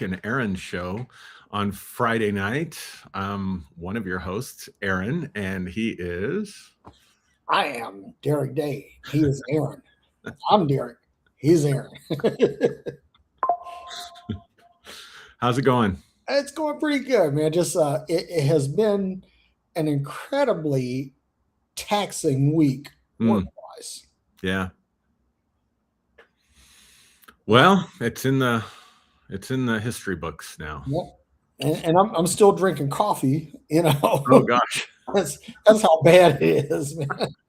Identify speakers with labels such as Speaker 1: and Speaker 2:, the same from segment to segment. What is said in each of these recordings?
Speaker 1: and Aaron show on Friday night. I'm one of your hosts, Aaron, and he is.
Speaker 2: I am Derrick Day. He is Aaron. I'm Derrick. He's Aaron.
Speaker 1: How's it going?
Speaker 2: It's going pretty good, man. Just it has been an incredibly taxing week work
Speaker 1: Mm,
Speaker 2: wise.
Speaker 1: yeah. Well, it's in the history books now.
Speaker 2: Yep. And I'm still drinking coffee.
Speaker 1: Oh gosh,
Speaker 2: that's that's how bad it is, man.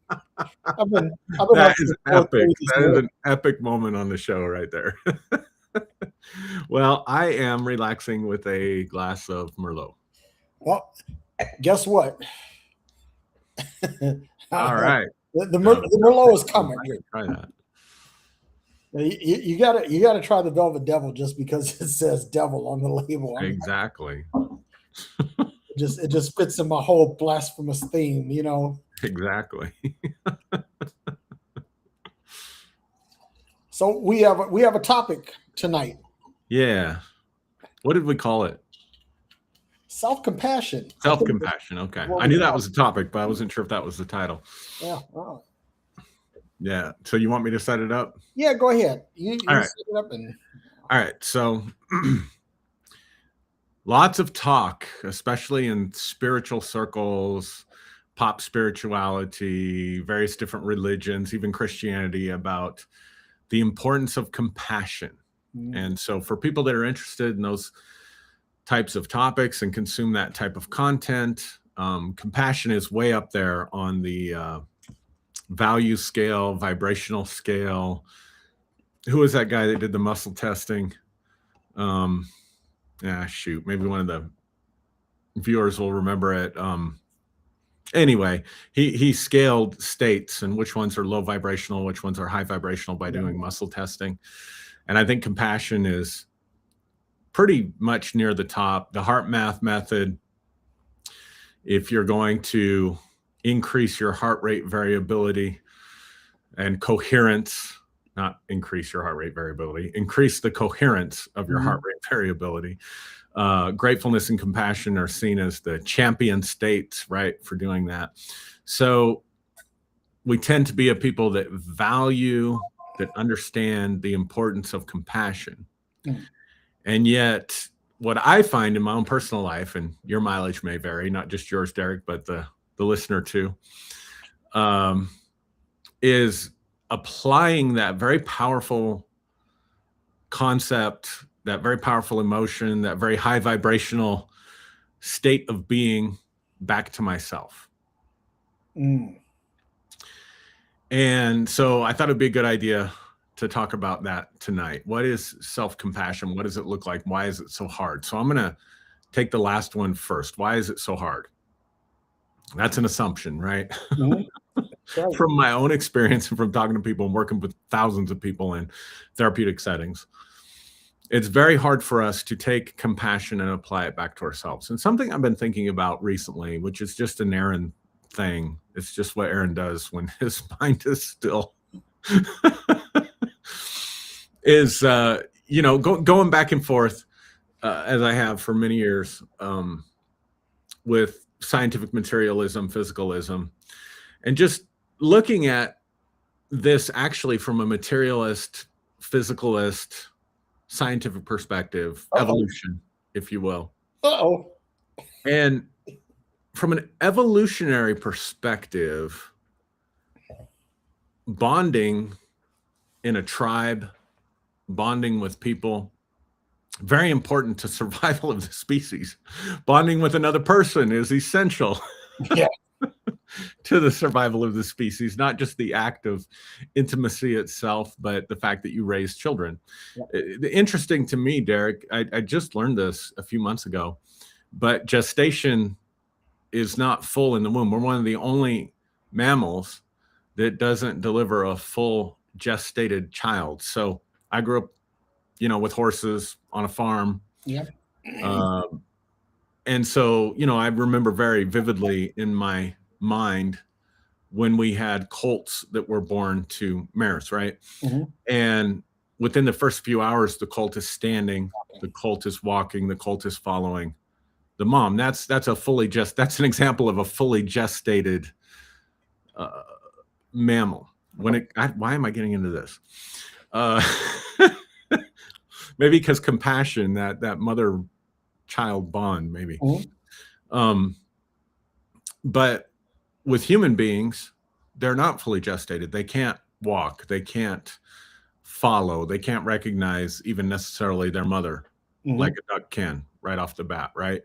Speaker 2: I've been
Speaker 1: that
Speaker 2: up
Speaker 1: is
Speaker 2: since 4:30
Speaker 1: epic.
Speaker 2: this
Speaker 1: That is
Speaker 2: morning.
Speaker 1: an epic moment on the show right there. Well, I am relaxing with a glass of Merlot.
Speaker 2: Well, guess what?
Speaker 1: All right.
Speaker 2: The Merlot is
Speaker 1: I'm
Speaker 2: coming here.
Speaker 1: try that.
Speaker 2: You gotta try the Velvet Devil just because it says devil on the label. I mean,
Speaker 1: Exactly.
Speaker 2: it just fits in my whole blasphemous theme.
Speaker 1: Exactly.
Speaker 2: So we have a topic tonight:
Speaker 1: Yeah. What did we call it?
Speaker 2: self compassion. I think that's
Speaker 1: Self-compassion. Okay.
Speaker 2: what
Speaker 1: I
Speaker 2: we
Speaker 1: knew that
Speaker 2: call
Speaker 1: was a topic, but I wasn't sure if that was the title.
Speaker 2: it. Yeah. Oh.
Speaker 1: Yeah. So you want me to set it up?
Speaker 2: Yeah. Go ahead. You
Speaker 1: All
Speaker 2: you
Speaker 1: right.
Speaker 2: set it up and
Speaker 1: All right. So lots of talk, especially in spiritual circles, pop spirituality, various different religions, even Christianity, about the importance of compassion.
Speaker 2: mm,
Speaker 1: And so for people that are interested in those types of topics and consume that type of content, compassion is way up there on the value scale, vibrational scale. Who was that guy that did the muscle testing? Um, shoot, maybe one of the viewers will remember it. Anyway, he scaled states and which ones are low vibrational, which ones are high vibrational by
Speaker 2: yeah.
Speaker 1: doing muscle testing. And I think compassion is pretty much near the top. The heart math method, if you're going to increase your heart rate variability and coherence, not increase your heart rate variability, increase the coherence of your heart
Speaker 2: Mhm.
Speaker 1: rate variability. Gratefulness and compassion are seen as the champion states, right, for doing that. So we tend to be a people that value, that understand the importance of compassion.
Speaker 2: Mm.
Speaker 1: And yet, what I find in my own personal life, and your mileage may vary, not just yours, Derek, but the listener too, um, is applying that very powerful concept, that very powerful emotion, that very high vibrational state of being back to myself.
Speaker 2: Mm.
Speaker 1: And so I thought it'd be a good idea to talk about that tonight. What is self-compassion? What does it look like? Why is it so hard? So I'm going to take the last one first. Why is it so hard? That's an assumption, right?
Speaker 2: Mhm. That's right.
Speaker 1: From my own experience and from talking to people and working with thousands of people in therapeutic settings, it's very hard for us to take compassion and apply it back to ourselves. And something I've been thinking about recently, which is just an Aaron thing, it's just what Aaron does when his mind is still, is, going back and forth, as I have for many years, with scientific materialism, physicalism, and just looking at this actually from a materialist, physicalist, scientific perspective,
Speaker 2: Uh oh.
Speaker 1: evolution, if you will.
Speaker 2: Uh oh.
Speaker 1: And from an evolutionary perspective, bonding in a tribe, bonding with people, very important to survival of the species. Bonding with another person is essential
Speaker 2: Yeah.
Speaker 1: to the survival of the species, not just the act of intimacy itself, but the fact that you raise children.
Speaker 2: Yeah.
Speaker 1: Interesting to me, Derek, I just learned this a few months ago, but gestation is not full in the womb. We're one of the only mammals that doesn't deliver a full gestated child. So I grew up, with horses on a farm.
Speaker 2: Yeah.
Speaker 1: Um, and so, I remember very vividly in my mind when we had colts that were born to mares, right?
Speaker 2: Mhm.
Speaker 1: And within the first few hours, the colt is standing, the colt is walking, the colt is following the mom. That's an example of a fully gestated mammal. Why am I getting into this? Maybe because compassion, that mother-child bond, maybe. But with human beings, they're not fully gestated. They can't walk. They can't follow. They can't recognize even necessarily their mother like a duck can right off the bat, right?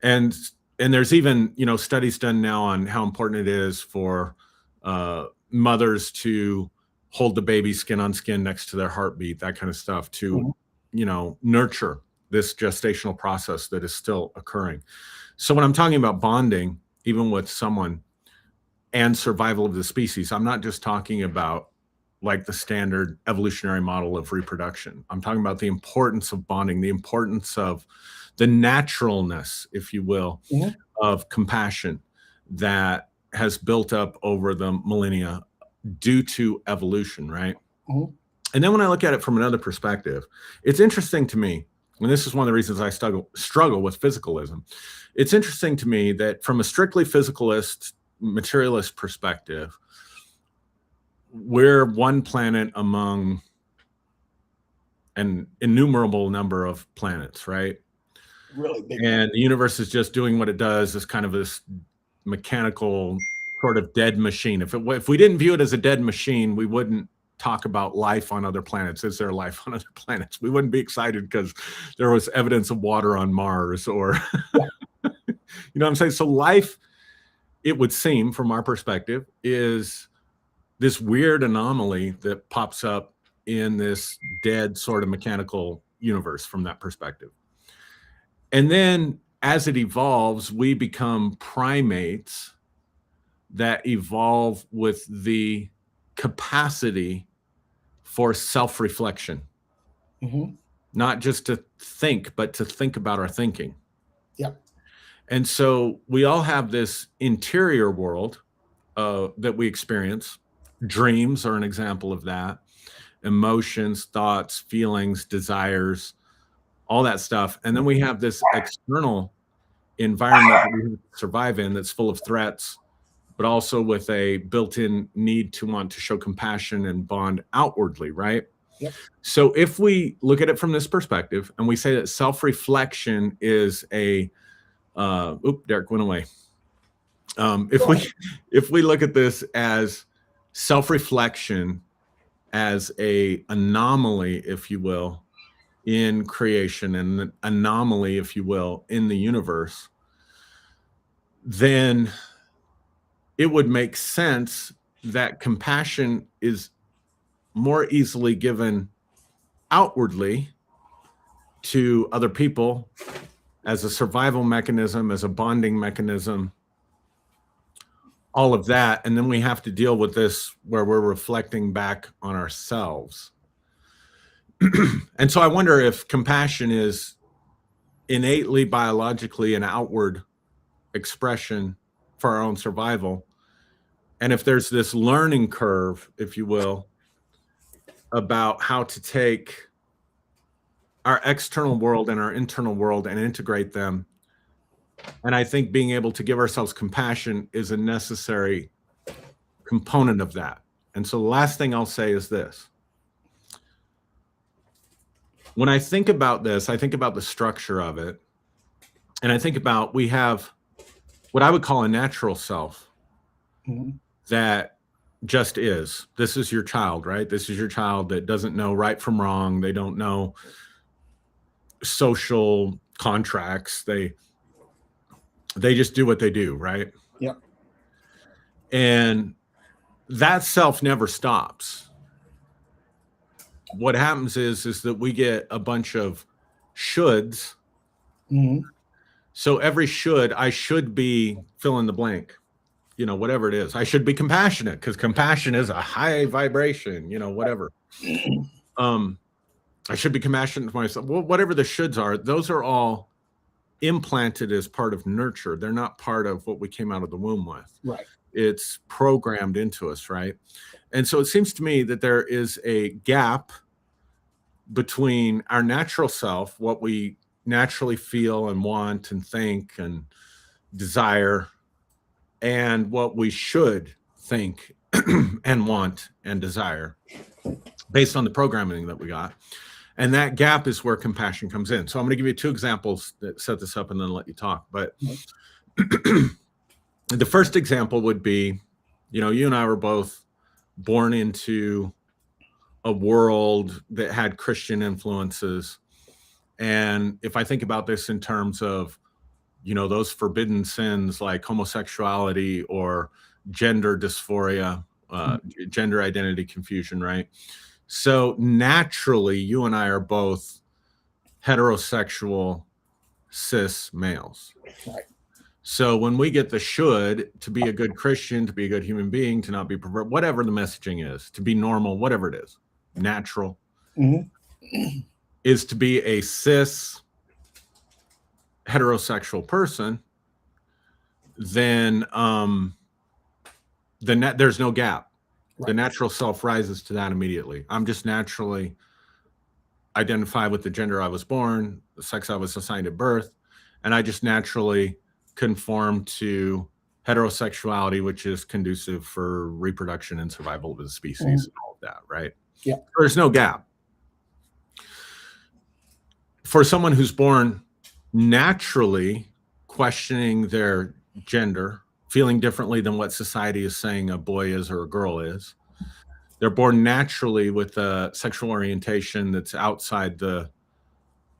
Speaker 1: And there's even, studies done now on how important it is for mothers to hold the baby skin on skin next to their heartbeat, that kind of stuff, to nurture this gestational process that is still occurring. So when I'm talking about bonding, even with someone and survival of the species, I'm not just talking about like the standard evolutionary model of reproduction. I'm talking about the importance of bonding, the importance of the naturalness, if you will, of compassion that has built up over the millennia due to evolution, right? And then when I look at it from another perspective, it's interesting to me, and this is one of the reasons I struggle with physicalism. It's interesting to me that from a strictly physicalist, materialist perspective, we're one planet among an innumerable number of planets, right?
Speaker 2: Really big.
Speaker 1: And the universe is just doing what it does, as kind of this mechanical sort of dead machine. If we didn't view it as a dead machine, we wouldn't talk about life on other planets. Is there life on other planets? We wouldn't be excited because there was evidence of water on Mars, or you know what I'm saying? So life, it would seem from our perspective, is this weird anomaly that pops up in this dead sort of mechanical universe from that perspective. And then as it evolves, we become primates that evolve with the capacity for self-reflection. Not just to think, but to think about our thinking. And so we all have this interior world that we experience. Dreams are an example of that. Emotions, thoughts, feelings, desires, all that stuff. And then we have this external environment that we survive in that's full of threats, but also with a built-in need to want to show compassion and bond outwardly, right? So if we look at it from this perspective and we say that self-reflection is a Derrick went away. If we look at this as self-reflection as a anomaly, if you will, in creation, and an anomaly, if you will, in the universe, then it would make sense that compassion is more easily given outwardly to other people as a survival mechanism, as a bonding mechanism, all of that. And then we have to deal with this where we're reflecting back on ourselves. And so I wonder if compassion is innately, biologically, an outward expression for our own survival. And if there's this learning curve, if you will, about how to take our external world and our internal world and integrate them. And I think being able to give ourselves compassion is a necessary component of that. And so the last thing I'll say is this. When I think about this, I think about the structure of it. And I think about, we have what I would call a natural self that just is. This is your child, right? This is your child that doesn't know right from wrong. They don't know social contracts. They just do what they do, right? And that self never stops. What happens is that we get a bunch of shoulds. So every should, I should be fill in the blank, whatever it is. I should be compassionate because compassion is a high vibration, whatever. I should be compassionate to myself. Well, whatever the shoulds are, those are all implanted as part of nurture. They're not part of what we came out of the womb with.
Speaker 2: Right.
Speaker 1: It's programmed into us, right? And so it seems to me that there is a gap between our natural self, what we naturally feel and want and think and desire, and what we should think and want and desire based on the programming that we got. And that gap is where compassion comes in. So I'm going to give you two examples that set this up and then let you talk. But the first example would be, you and I were both born into a world that had Christian influences. And if I think about this in terms of, those forbidden sins like homosexuality or gender dysphoria, gender identity confusion, right? So naturally, you and I are both heterosexual cis males.
Speaker 2: Right.
Speaker 1: So when we get the should, to be a good Christian, to be a good human being, to not be perverted, whatever the messaging is, to be normal, whatever it is, natural, is to be a cis heterosexual person, then there's no gap. Right. The natural self rises to that immediately. I'm just naturally identified with the gender I was born, the sex I was assigned at birth, and I just naturally conform to heterosexuality, which is conducive for reproduction and survival of the species and all of that, right?
Speaker 2: Yeah.
Speaker 1: There's no gap. For someone who's born naturally questioning their gender, feeling differently than what society is saying a boy is or a girl is, they're born naturally with a sexual orientation that's outside the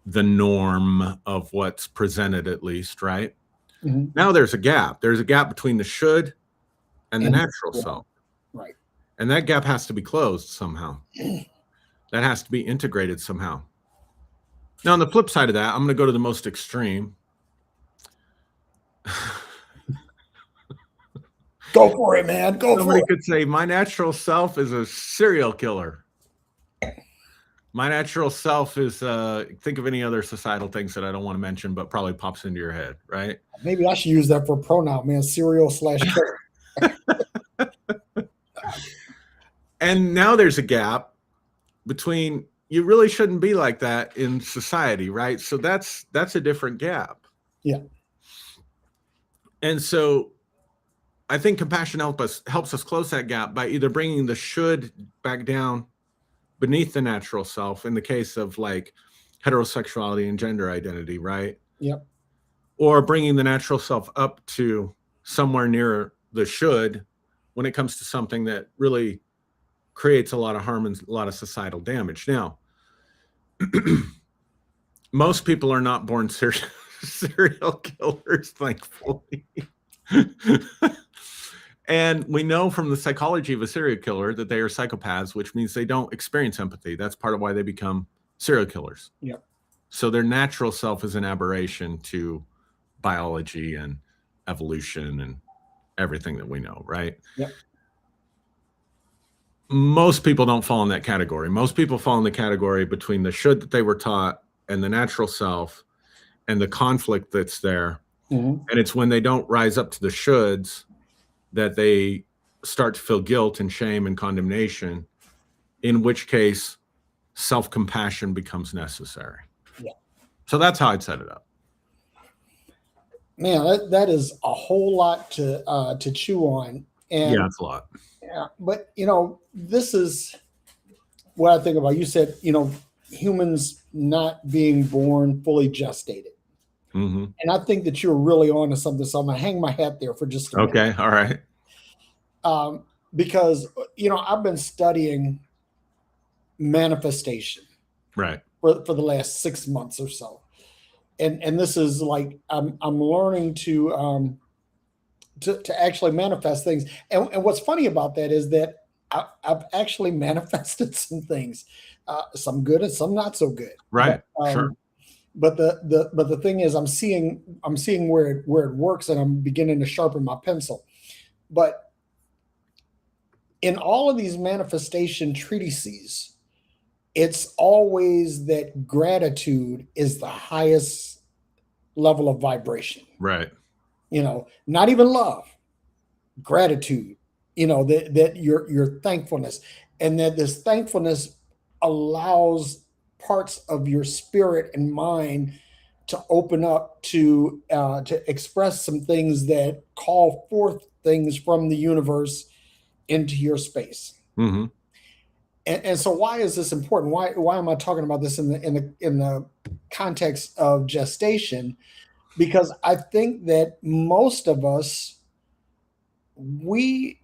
Speaker 1: norm of what's presented, at least, right? Now there's a gap. There's a gap between the should and the natural self.
Speaker 2: Right.
Speaker 1: And that gap has to be closed somehow. That has to be integrated somehow. Now, on the flip side of that, I'm going to go to the most extreme.
Speaker 2: Go for it, man.
Speaker 1: Somebody could say, my natural self is a serial killer. My natural self is, think of any other societal things that I don't want to mention, but probably pops into your head, right?
Speaker 2: Maybe I should use that for a pronoun, man. Serial / killer.
Speaker 1: And now there's a gap between, you really shouldn't be like that in society, right? So that's a different gap.
Speaker 2: Yeah.
Speaker 1: And so I think compassion helps us close that gap by either bringing the should back down beneath the natural self in the case of like heterosexuality and gender identity, right?
Speaker 2: Yep.
Speaker 1: Or bringing the natural self up to somewhere near the should when it comes to something that really creates a lot of harm and a lot of societal damage. Now, most people are not born serial killers, thankfully. And we know from the psychology of a serial killer that they are psychopaths, which means they don't experience empathy. That's part of why they become serial killers.
Speaker 2: Yep.
Speaker 1: So their natural self is an aberration to biology and evolution and everything that we know, right?
Speaker 2: Yep.
Speaker 1: Most people don't fall in that category. Most people fall in the category between the should that they were taught and the natural self and the conflict that's there. And it's when they don't rise up to the shoulds that they start to feel guilt and shame and condemnation, in which case self-compassion becomes necessary.
Speaker 2: Yeah.
Speaker 1: So that's how I'd set it up.
Speaker 2: Man, that is a whole lot to chew on. And
Speaker 1: yeah, it's a lot.
Speaker 2: Yeah, but this is what I think about. You said, humans not being born fully gestated. And I think that you're really on to something. So I'm going to hang my hat there for just a minute.
Speaker 1: Okay. All right.
Speaker 2: Because, I've been studying manifestation
Speaker 1: right
Speaker 2: for the last 6 months or so. And this is like, I'm learning to actually manifest things. And what's funny about that is that I've actually manifested some things, some good and some not so good.
Speaker 1: Right.
Speaker 2: But,
Speaker 1: sure.
Speaker 2: But the thing is, I'm seeing where it works, and I'm beginning to sharpen my pencil. But in all of these manifestation treatises, it's always that gratitude is the highest level of vibration.
Speaker 1: Right.
Speaker 2: Not even love, gratitude. That your thankfulness, and that this thankfulness allows parts of your spirit and mind to open up to express some things that call forth things from the universe into your space.
Speaker 1: Mm-hmm.
Speaker 2: And so why is this important? Why am I talking about this in the context of gestation? Because I think that most of us, we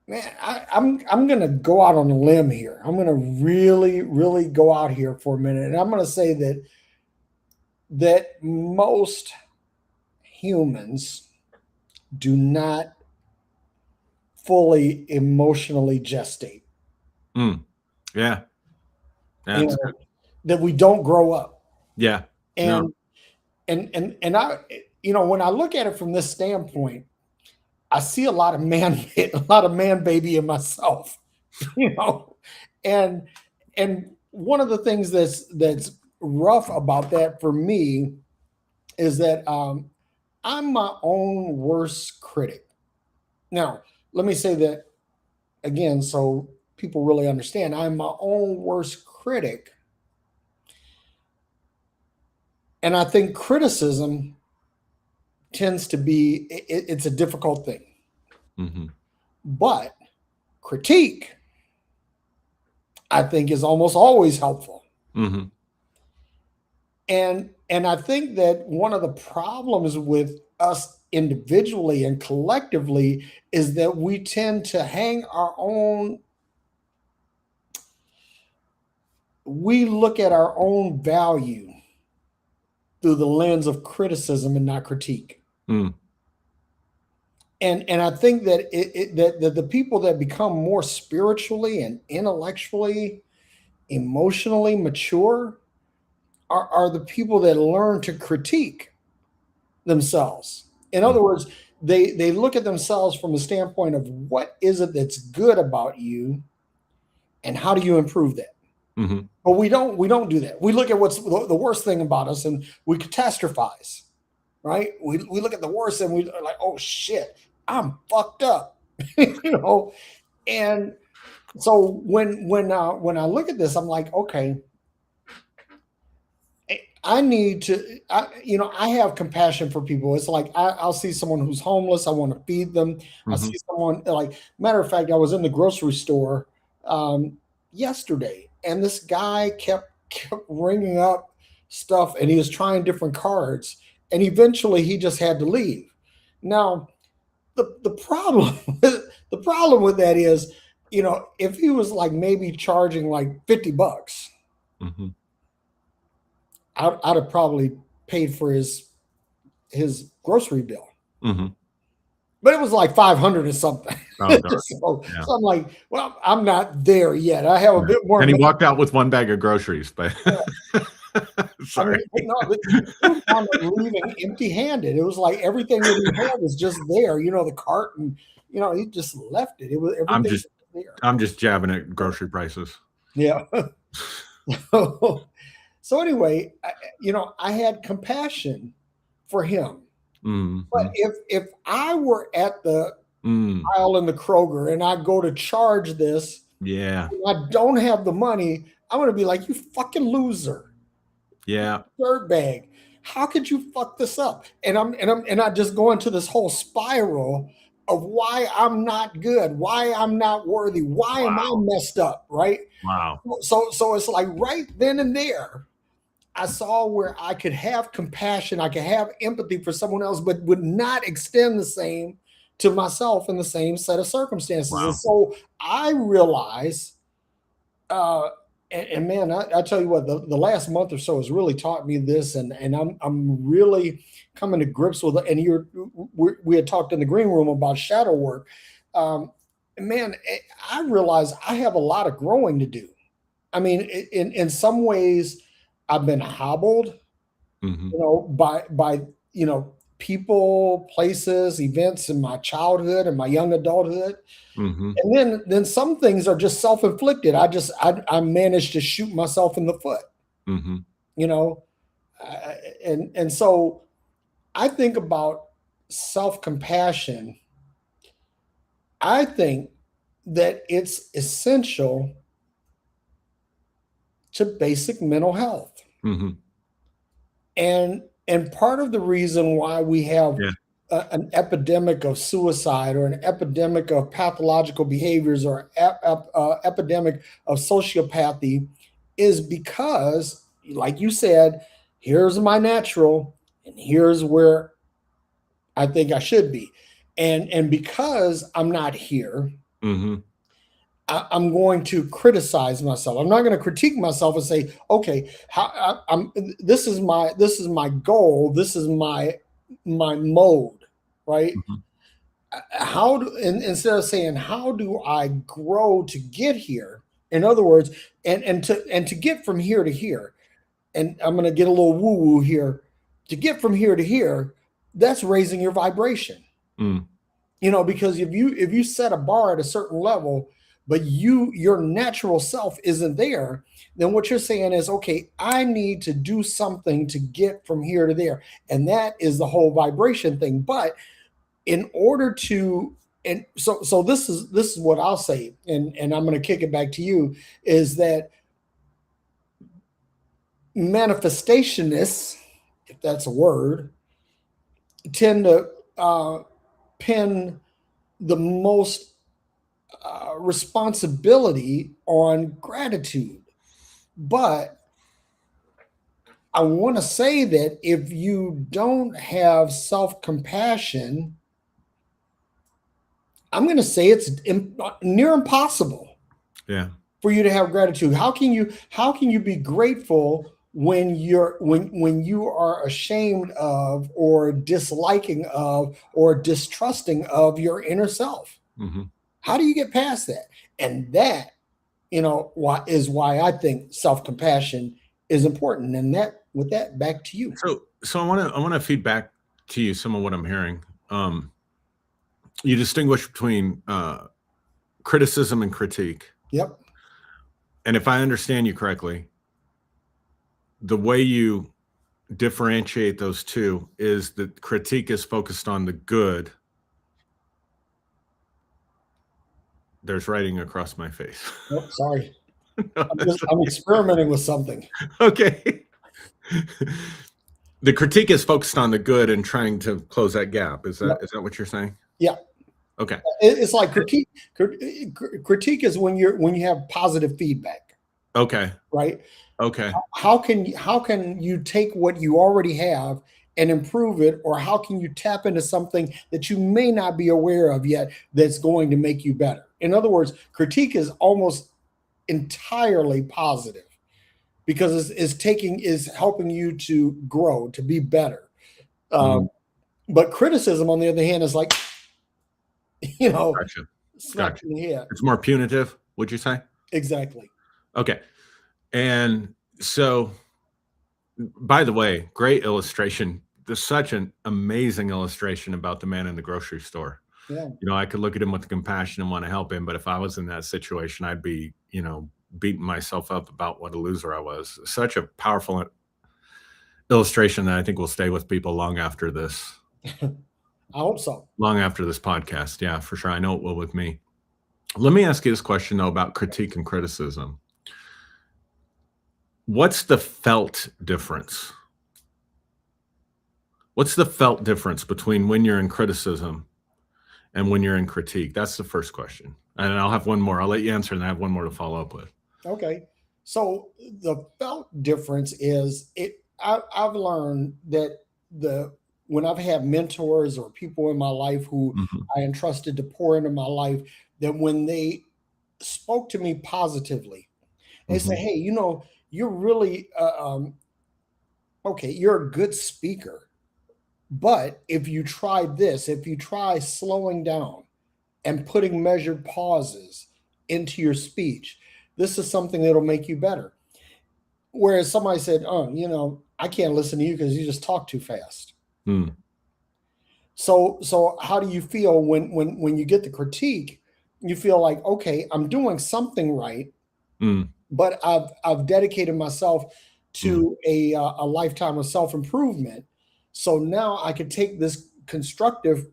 Speaker 2: man, I'm gonna go out on a limb here. I'm gonna really, really go out here for a minute, and I'm gonna say that most humans do not fully emotionally gestate.
Speaker 1: Mm. Yeah.
Speaker 2: You
Speaker 1: That's good.
Speaker 2: know, that we don't grow up.
Speaker 1: Yeah. No.
Speaker 2: And and I, when I look at it from this standpoint, I see a lot of a lot of man baby in myself. you know, and and one of the things that's rough about that for me is that I'm my own worst critic. Now, let me say that again, so people really understand. I'm my own worst critic, and I think criticism tends to be it's a difficult thing,
Speaker 1: Mm-hmm.
Speaker 2: but critique I think is almost always helpful.
Speaker 1: Mm-hmm.
Speaker 2: And I think that one of the problems with us individually and collectively is that we tend to hang our own, we look at our own value through the lens of criticism and not critique.
Speaker 1: Mm.
Speaker 2: And I think that that the people that become more spiritually and intellectually, emotionally mature are the people that learn to critique themselves. In
Speaker 1: Mm.
Speaker 2: other words, they look at themselves from a standpoint of what is it that's good about you and how do you improve that.
Speaker 1: Mm-hmm.
Speaker 2: But we don't do that. We look at what's the worst thing about us and we catastrophize, right? We look at the worst and we are like, oh shit, I'm fucked up. you know and so when I look at this, I'm like, okay, I need to, I have compassion for people. It's like I'll see someone who's homeless. I want to feed them. I
Speaker 1: Mm-hmm.
Speaker 2: see someone, like, matter of fact, I was in the grocery store yesterday, and this guy kept ringing up stuff, and he was trying different cards, and eventually he just had to leave. Now, the problem the problem with that is, if he was like maybe charging like $50,
Speaker 1: Mm-hmm.
Speaker 2: I'd have probably paid for his grocery bill,
Speaker 1: Mm-hmm.
Speaker 2: but it was like 500 or something.
Speaker 1: Oh God.
Speaker 2: So
Speaker 1: Yeah.
Speaker 2: I'm like, well, I'm not there yet. I have a
Speaker 1: Yeah.
Speaker 2: bit more.
Speaker 1: And he walked out with one bag of groceries, but
Speaker 2: I mean,
Speaker 1: sorry.
Speaker 2: no, the dude wound up leaving empty-handed. It was like everything that he had was just there. The cart, and he just left it. It was
Speaker 1: I'm
Speaker 2: everything
Speaker 1: just
Speaker 2: was there.
Speaker 1: I'm just jabbing at grocery prices.
Speaker 2: Yeah. So anyway, I had compassion for him. But
Speaker 1: Mm-hmm.
Speaker 2: if I were at the
Speaker 1: Mm.
Speaker 2: aisle in the Kroger and I go to charge this,
Speaker 1: Yeah.
Speaker 2: and I don't have the money, I'm gonna be like, you fucking loser,
Speaker 1: Yeah.
Speaker 2: dirt bag. How could you fuck this up? And I just go into this whole spiral of why I'm not good, why I'm not worthy, why am I
Speaker 1: Wow.
Speaker 2: messed up, right?
Speaker 1: Wow.
Speaker 2: So it's like right then and there, I saw where I could have compassion, I could have empathy for someone else, but would not extend the same to myself in the same set of circumstances. And
Speaker 1: Wow.
Speaker 2: so I realize, uh, and man, I tell you what, the last month or so has really taught me this, and I'm really coming to grips with it. And we had talked in the green room about shadow work. Um, man, I realize I have a lot of growing to do. I mean, in some ways, I've been hobbled,
Speaker 1: Mm-hmm.
Speaker 2: by people, places, events in my childhood and my young adulthood,
Speaker 1: Mm-hmm.
Speaker 2: and then some things are just self inflicted. I managed to shoot myself in the foot,
Speaker 1: Mm-hmm.
Speaker 2: you know, and so I think about self compassion. I think that it's essential to basic mental health.
Speaker 1: Mm-hmm.
Speaker 2: And part of the reason why we have
Speaker 1: Yeah.
Speaker 2: an epidemic of suicide or an epidemic of pathological behaviors or epidemic of sociopathy is because, like you said, here's my natural and here's where I think I should be. And because I'm not here,
Speaker 1: Mm-hmm.
Speaker 2: I'm going to criticize myself. I'm not going to critique myself and say, okay, this is my goal. This is my mode, right?
Speaker 1: Mm-hmm.
Speaker 2: Instead of saying, how do I grow to get here? In other words, and to get from here to here, and I'm going to get a little woo woo here. To get from here to here, that's raising your vibration.
Speaker 1: Mm.
Speaker 2: Because if you set a bar at a certain level, but your natural self isn't there, then what you're saying is, okay, I need to do something to get from here to there. And that is the whole vibration thing. But in order to, and so this is what I'll say, and I'm going to kick it back to you, is that manifestationists, if that's a word, tend to pin the most responsibility on gratitude. But I want to say that if you don't have self-compassion, I'm going to say it's near impossible for you to have gratitude. How can you be grateful when you are ashamed of or disliking of or distrusting of your inner self?
Speaker 1: Mm-hmm.
Speaker 2: How do you get past that? And that, why I think self-compassion is important. And with that, back to you.
Speaker 1: So I want to feed back to you some of what I'm hearing. You distinguish between criticism and critique.
Speaker 2: Yep.
Speaker 1: And if I understand you correctly, the way you differentiate those two is that critique is focused on the good. There's writing across my face.
Speaker 2: Oh, sorry. I'm experimenting with something.
Speaker 1: Okay. The critique is focused on the good and trying to close that gap. Is that what you're saying?
Speaker 2: Yeah.
Speaker 1: Okay.
Speaker 2: It's like critique. Critique is when you have positive feedback.
Speaker 1: Okay.
Speaker 2: Right.
Speaker 1: Okay.
Speaker 2: How can you take what you already have and improve it, or how can you tap into something that you may not be aware of yet that's going to make you better? In other words, critique is almost entirely positive because it's helping you to grow, to be better. But criticism, on the other hand, is like,
Speaker 1: Gotcha.
Speaker 2: smack in the head.
Speaker 1: It's more punitive, would you say?
Speaker 2: Exactly.
Speaker 1: Okay. And so, by the way, great illustration. There's such an amazing illustration about the man in the grocery store.
Speaker 2: Yeah.
Speaker 1: I could look at him with compassion and want to help him, but if I was in that situation, I'd be, beating myself up about what a loser I was. Such a powerful illustration that I think will stay with people long after this.
Speaker 2: I hope so.
Speaker 1: Long after this podcast. Yeah, for sure. I know it will with me. Let me ask you this question, though, about critique and criticism. What's the felt difference? What's the felt difference between when you're in criticism and when you're in critique? That's the first question. And I'll have one more. I'll let you answer, and I have one more to follow up with.
Speaker 2: Okay. So the felt difference is I've learned that when I've had mentors or people in my life who I entrusted to pour into my life, that when they spoke to me positively, they say, hey, you're really, okay, you're a good speaker. But if you try this, if you try slowing down and putting measured pauses into your speech, this is something that'll make you better. Whereas somebody said, oh, I can't listen to you because you just talk too fast. So how do you feel when you get the critique? You feel like, okay, I'm doing something right, but I've dedicated myself to a lifetime of self-improvement. So now I could take this constructive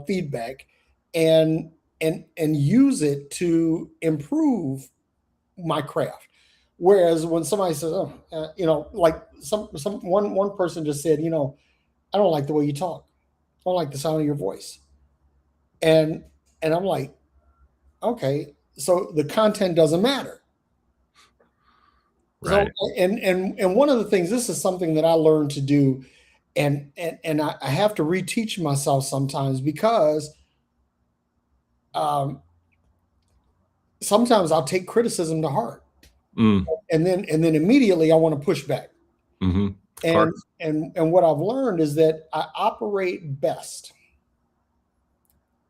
Speaker 2: feedback and use it to improve my craft. Whereas when somebody says, oh, like one person just said, I don't like the way you talk. I don't like the sound of your voice. And I'm like, okay, so the content doesn't matter.
Speaker 1: Right.
Speaker 2: So and one of the things, this is something that I learned to do, and I have to reteach myself sometimes, because um, sometimes I'll take criticism to heart,
Speaker 1: Mm.
Speaker 2: and then immediately I want to push back.
Speaker 1: Mm-hmm. Of
Speaker 2: And
Speaker 1: course.
Speaker 2: what I've learned is that I operate best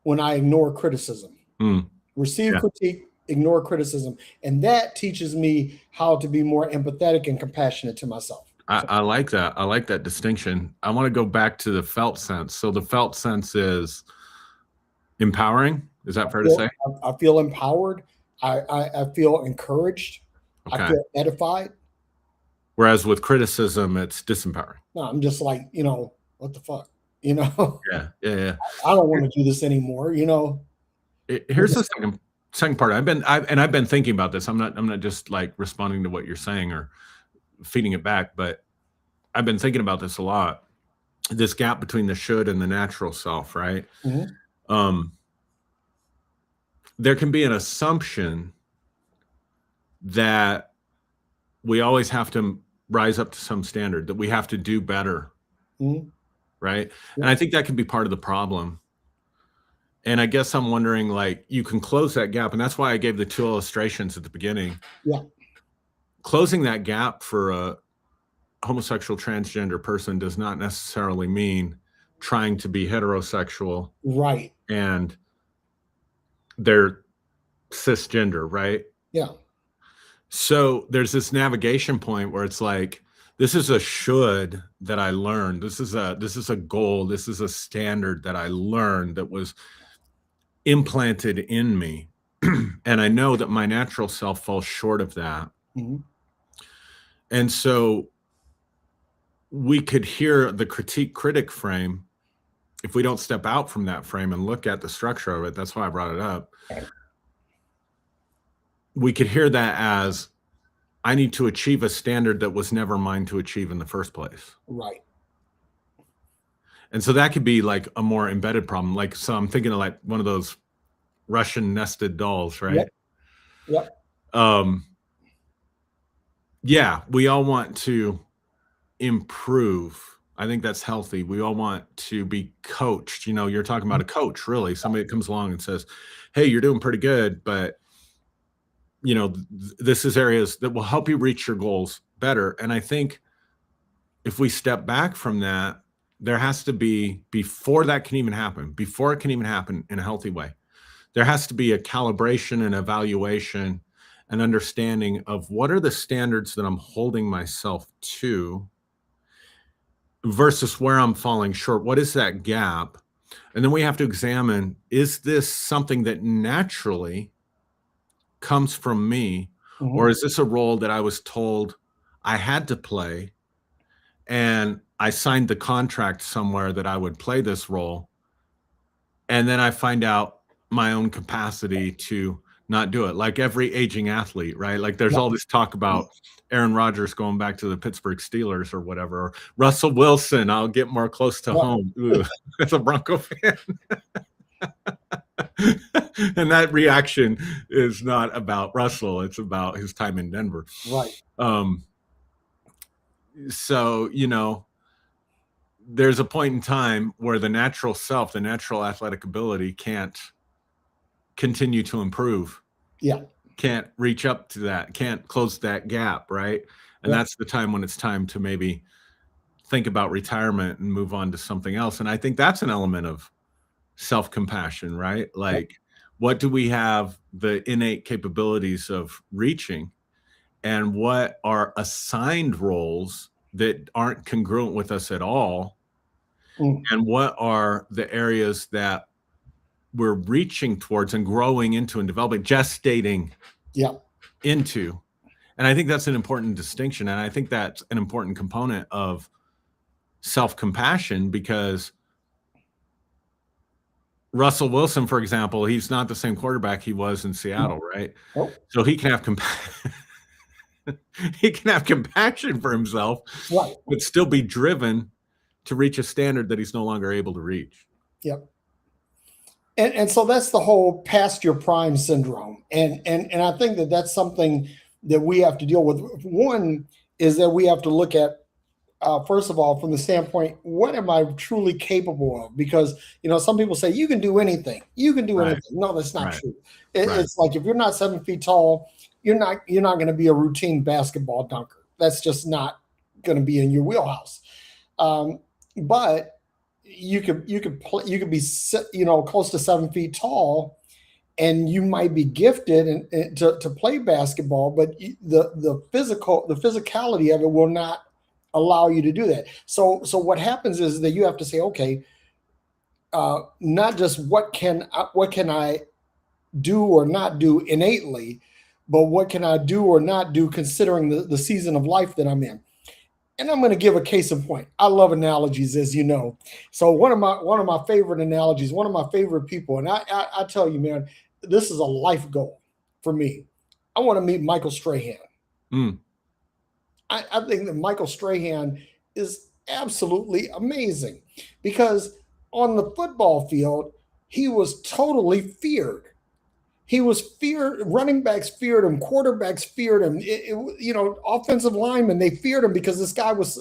Speaker 2: when I ignore criticism,
Speaker 1: Mm.
Speaker 2: receive
Speaker 1: Yeah.
Speaker 2: critique, ignore criticism, and that teaches me how to be more empathetic and compassionate to myself.
Speaker 1: I like that. I like that distinction. I want to go back to the felt sense. So the felt sense is empowering. Is that fair to say?
Speaker 2: I feel empowered. I feel encouraged. I
Speaker 1: Okay.
Speaker 2: feel edified.
Speaker 1: Whereas with criticism, it's disempowering.
Speaker 2: No, I'm just like, what the fuck? I
Speaker 1: Yeah. Yeah. Yeah.
Speaker 2: don't want to do this anymore.
Speaker 1: Here's the second part. I've been thinking about this. I'm not just like responding to what you're saying or feeding it back, but I've been thinking about this a lot. This gap between the should and the natural self, right?
Speaker 2: Mhm.
Speaker 1: There can be an assumption that we always have to rise up to some standard, that we have to do better,
Speaker 2: Mhm.
Speaker 1: right?
Speaker 2: Yeah.
Speaker 1: And I think that can be part of the problem. And I guess I'm wondering, like, you can close that gap, and that's why I gave the two illustrations at the beginning.
Speaker 2: Yeah.
Speaker 1: Closing that gap for a homosexual transgender person does not necessarily mean trying to be heterosexual
Speaker 2: Right.
Speaker 1: and they're cisgender, right?
Speaker 2: Yeah.
Speaker 1: So there's this navigation point where it's like, this is a should that I learned. This is a goal. This is a standard that I learned that was implanted in me. And I know that my natural self falls short of that.
Speaker 2: Mhm.
Speaker 1: And so we could hear the critic frame if we don't step out from that frame and look at the structure of it. That's why I brought it up. We could hear that as, I need to achieve a standard that was never mine to achieve in the first place.
Speaker 2: Right.
Speaker 1: And so that could be like a more embedded problem. Like, so I'm thinking of like one of those Russian nested dolls, right?
Speaker 2: Yep.
Speaker 1: Yeah, we all want to improve. I think that's healthy. We all want to be coached. You're talking about a coach, really. Somebody that comes along and says, hey, you're doing pretty good, but this is areas that will help you reach your goals better. And I think if we step back from that, there has to be, before it can even happen in a healthy way, there has to be a calibration and evaluation and understanding of what are the standards that I'm holding myself to versus where I'm falling short. What is that gap? And then we have to examine, is this something that naturally comes from me,
Speaker 2: Mhm.
Speaker 1: or is this a role that I was told I had to play, and I signed the contract somewhere that I would play this role, and then I find out my own capacity to not do it? Like every aging athlete, right? Like there's all this talk about Aaron Rodgers going back to the Pittsburgh Steelers or whatever, or Russell Wilson. I'll get more close to home. Ugh, as a Bronco fan. And that reaction is not about Russell. It's about his time in Denver.
Speaker 2: Right.
Speaker 1: So, there's a point in time where the natural self, the natural athletic ability can't continue to improve.
Speaker 2: Yeah.
Speaker 1: Can't reach up to that, can't close that gap, right? And that's the time when it's time to maybe think about retirement and move on to something else. And I think that's an element of self-compassion, right? Like, what do we have the innate capabilities of reaching, and what are assigned roles that aren't congruent with us at all? And what are the areas that we're reaching towards and growing into and developing, gestating into? And I think that's an important distinction. And I think that's an important component of self-compassion, because Russell Wilson, for example, he's not the same quarterback he was in Seattle, right?
Speaker 2: Nope.
Speaker 1: So he can have compassion. He can have compassion for himself,
Speaker 2: Right.
Speaker 1: but still be driven to reach a standard that he's no longer able to reach.
Speaker 2: Yep. And so that's the whole past your prime syndrome. And I think that that's something that we have to deal with. One is that we have to look at, first of all, from the standpoint, what am I truly capable of? Because, some people say you can do anything. You can do
Speaker 1: Right.
Speaker 2: anything. No, that's not
Speaker 1: Right.
Speaker 2: true.
Speaker 1: Right.
Speaker 2: It's like if you're not 7 feet tall, you're not going to be a routine basketball dunker. That's just not going to be in your wheelhouse. But you could be close to 7 feet tall, and you might be gifted and to play basketball, but the physicality of it will not allow you to do that. So what happens is that you have to say, okay, not just what can I do or not do innately, but what can I do or not do considering the season of life that I'm in. And I'm going to give a case in point. I love analogies, as you know. So one of my favorite analogies, one of my favorite people, and I tell you, man, this is a life goal for me. I want to meet Michael Strahan.
Speaker 1: Mm.
Speaker 2: I think that Michael Strahan is absolutely amazing because on the football field, he was totally feared. He was feared. Running backs feared him. Quarterbacks feared him. Offensive linemen, they feared him because this guy was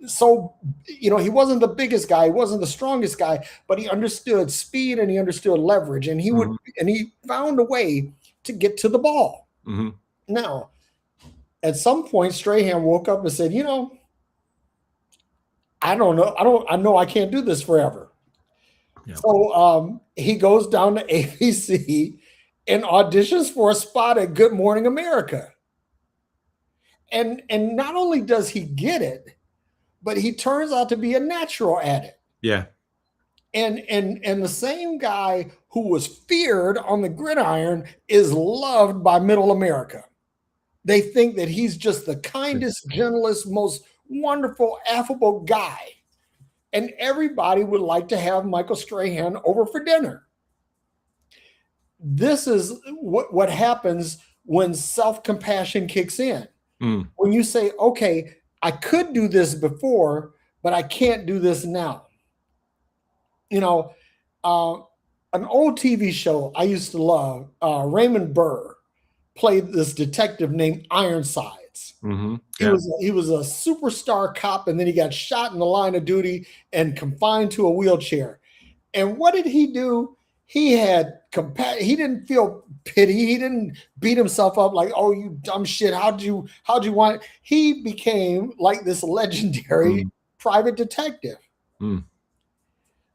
Speaker 2: so, he wasn't the biggest guy. He wasn't the strongest guy, but he understood speed and he understood leverage. And he found a way to get to the ball.
Speaker 1: Mm-hmm.
Speaker 2: Now, at some point, Strahan woke up and said, I don't know. I know I can't do this forever. Yeah. So he goes down to ABC and auditions for a spot at Good Morning America. And not only does he get it, but he turns out to be a natural at it.
Speaker 1: Yeah.
Speaker 2: And the same guy who was feared on the gridiron is loved by middle America. They think that he's just the kindest, gentlest, most wonderful, affable guy. And everybody would like to have Michael Strahan over for dinner. This is what happens when self-compassion kicks in.
Speaker 1: Mm.
Speaker 2: When you say, okay, I could do this before, but I can't do this now. An old TV show I used to love, Raymond Burr played this detective named Ironsides.
Speaker 1: Mm-hmm. Yeah.
Speaker 2: He was a superstar cop, and then he got shot in the line of duty and confined to a wheelchair. And what did he do? He had compassion. He didn't feel pity. He didn't beat himself up like, "Oh, you dumb shit! How'd you want it?" He became like this legendary private detective.
Speaker 1: Mm.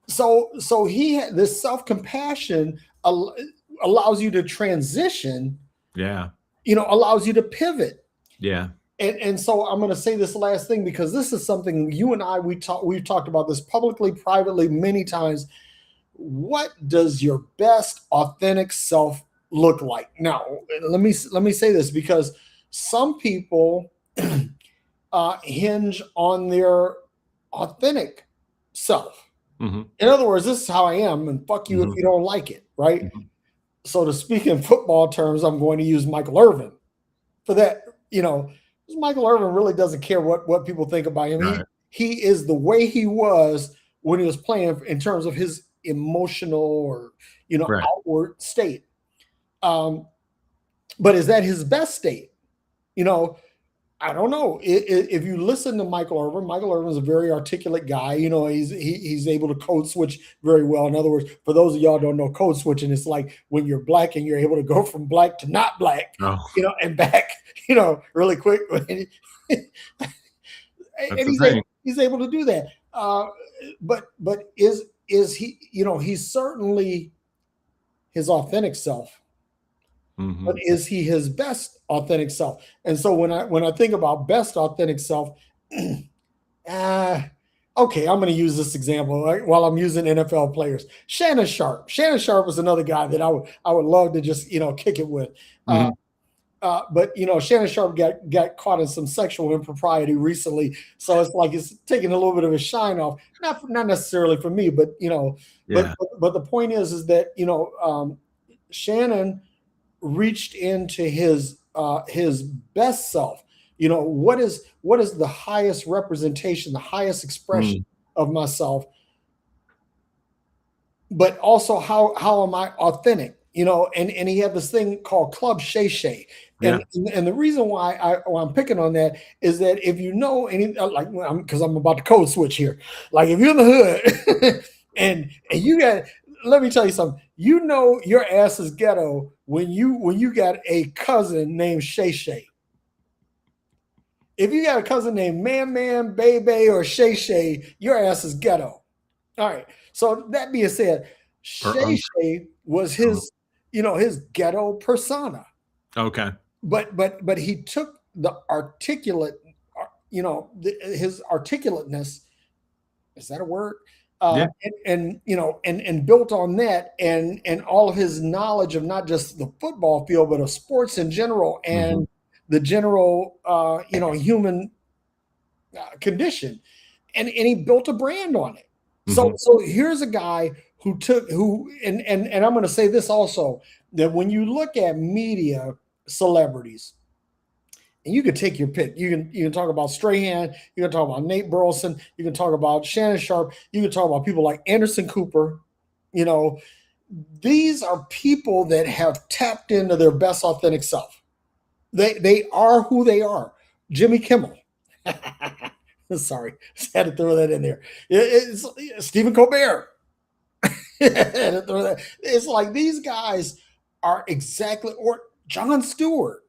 Speaker 2: So he had this self-compassion allows you to transition.
Speaker 1: Yeah.
Speaker 2: Allows you to pivot.
Speaker 1: Yeah.
Speaker 2: And so I'm going to say this last thing because this is something you and I we've talked about this publicly, privately, many times. What does your best authentic self look like? Now, let me say this because some people hinge on their authentic self.
Speaker 1: Mm-hmm.
Speaker 2: In other words, this is how I am, and fuck you if you don't like it, right? Mm-hmm. So to speak in football terms, I'm going to use Michael Irvin for that. Michael Irvin really doesn't care what people think about him. Right. He is the way he was when he was playing in terms of his emotional or right. outward state. But is that his best state? I don't know. If you listen to Michael Irvin is a very articulate guy. He's able to code switch very well. In other words, for those of y'all who don't know code switching, it's like when you're black and you're able to go from black to not black, and back, really quick. And he's able to do that. But is he? He's certainly his authentic self. Mm-hmm. But is he his best authentic self? And so when I think about best authentic self, okay, I'm going to use this example while I'm using NFL players. Shannon Sharp was another guy that I would love to just kick it with. Mm-hmm. But Shannon Sharp got caught in some sexual impropriety recently, so it's like it's taking a little bit of a shine off. Not necessarily for me, but yeah. But the point is that Shannon reached into his his best self. You know, what is the highest representation, the highest expression of myself, but also how am I authentic? You know, and he had this thing called Club Shay Shay.
Speaker 1: Yeah.
Speaker 2: And the reason why I'm picking on that is that if you know any, like, because I'm about to code switch here, like if you're in the hood and you got, let me tell you something, you know your ass is ghetto when you got a cousin named Shay Shay. If you got a cousin named Man, Baby, or Shay Shay, your ass is ghetto. All right. So that being said, Shay Shay was his, you know, his ghetto persona.
Speaker 1: Okay.
Speaker 2: But he took the articulate, you know, his articulateness. Is that a word?
Speaker 1: Yeah.
Speaker 2: And you know, and built on that, and all of his knowledge of not just the football field, but of sports in general, and the general, you know, human condition, and he built a brand on it. So here's a guy who and I'm going to say this also, that when you look at media celebrities, and you can take your pick, you can talk about Strahan, you can talk about Nate Burleson, you can talk about Shannon Sharp, you can talk about people like Anderson Cooper. You know, these are people that have tapped into their best authentic self. They are who they are. Jimmy Kimmel. Sorry, just had to throw that in there. It's Stephen Colbert. It's like these guys are exactly, or Jon Stewart,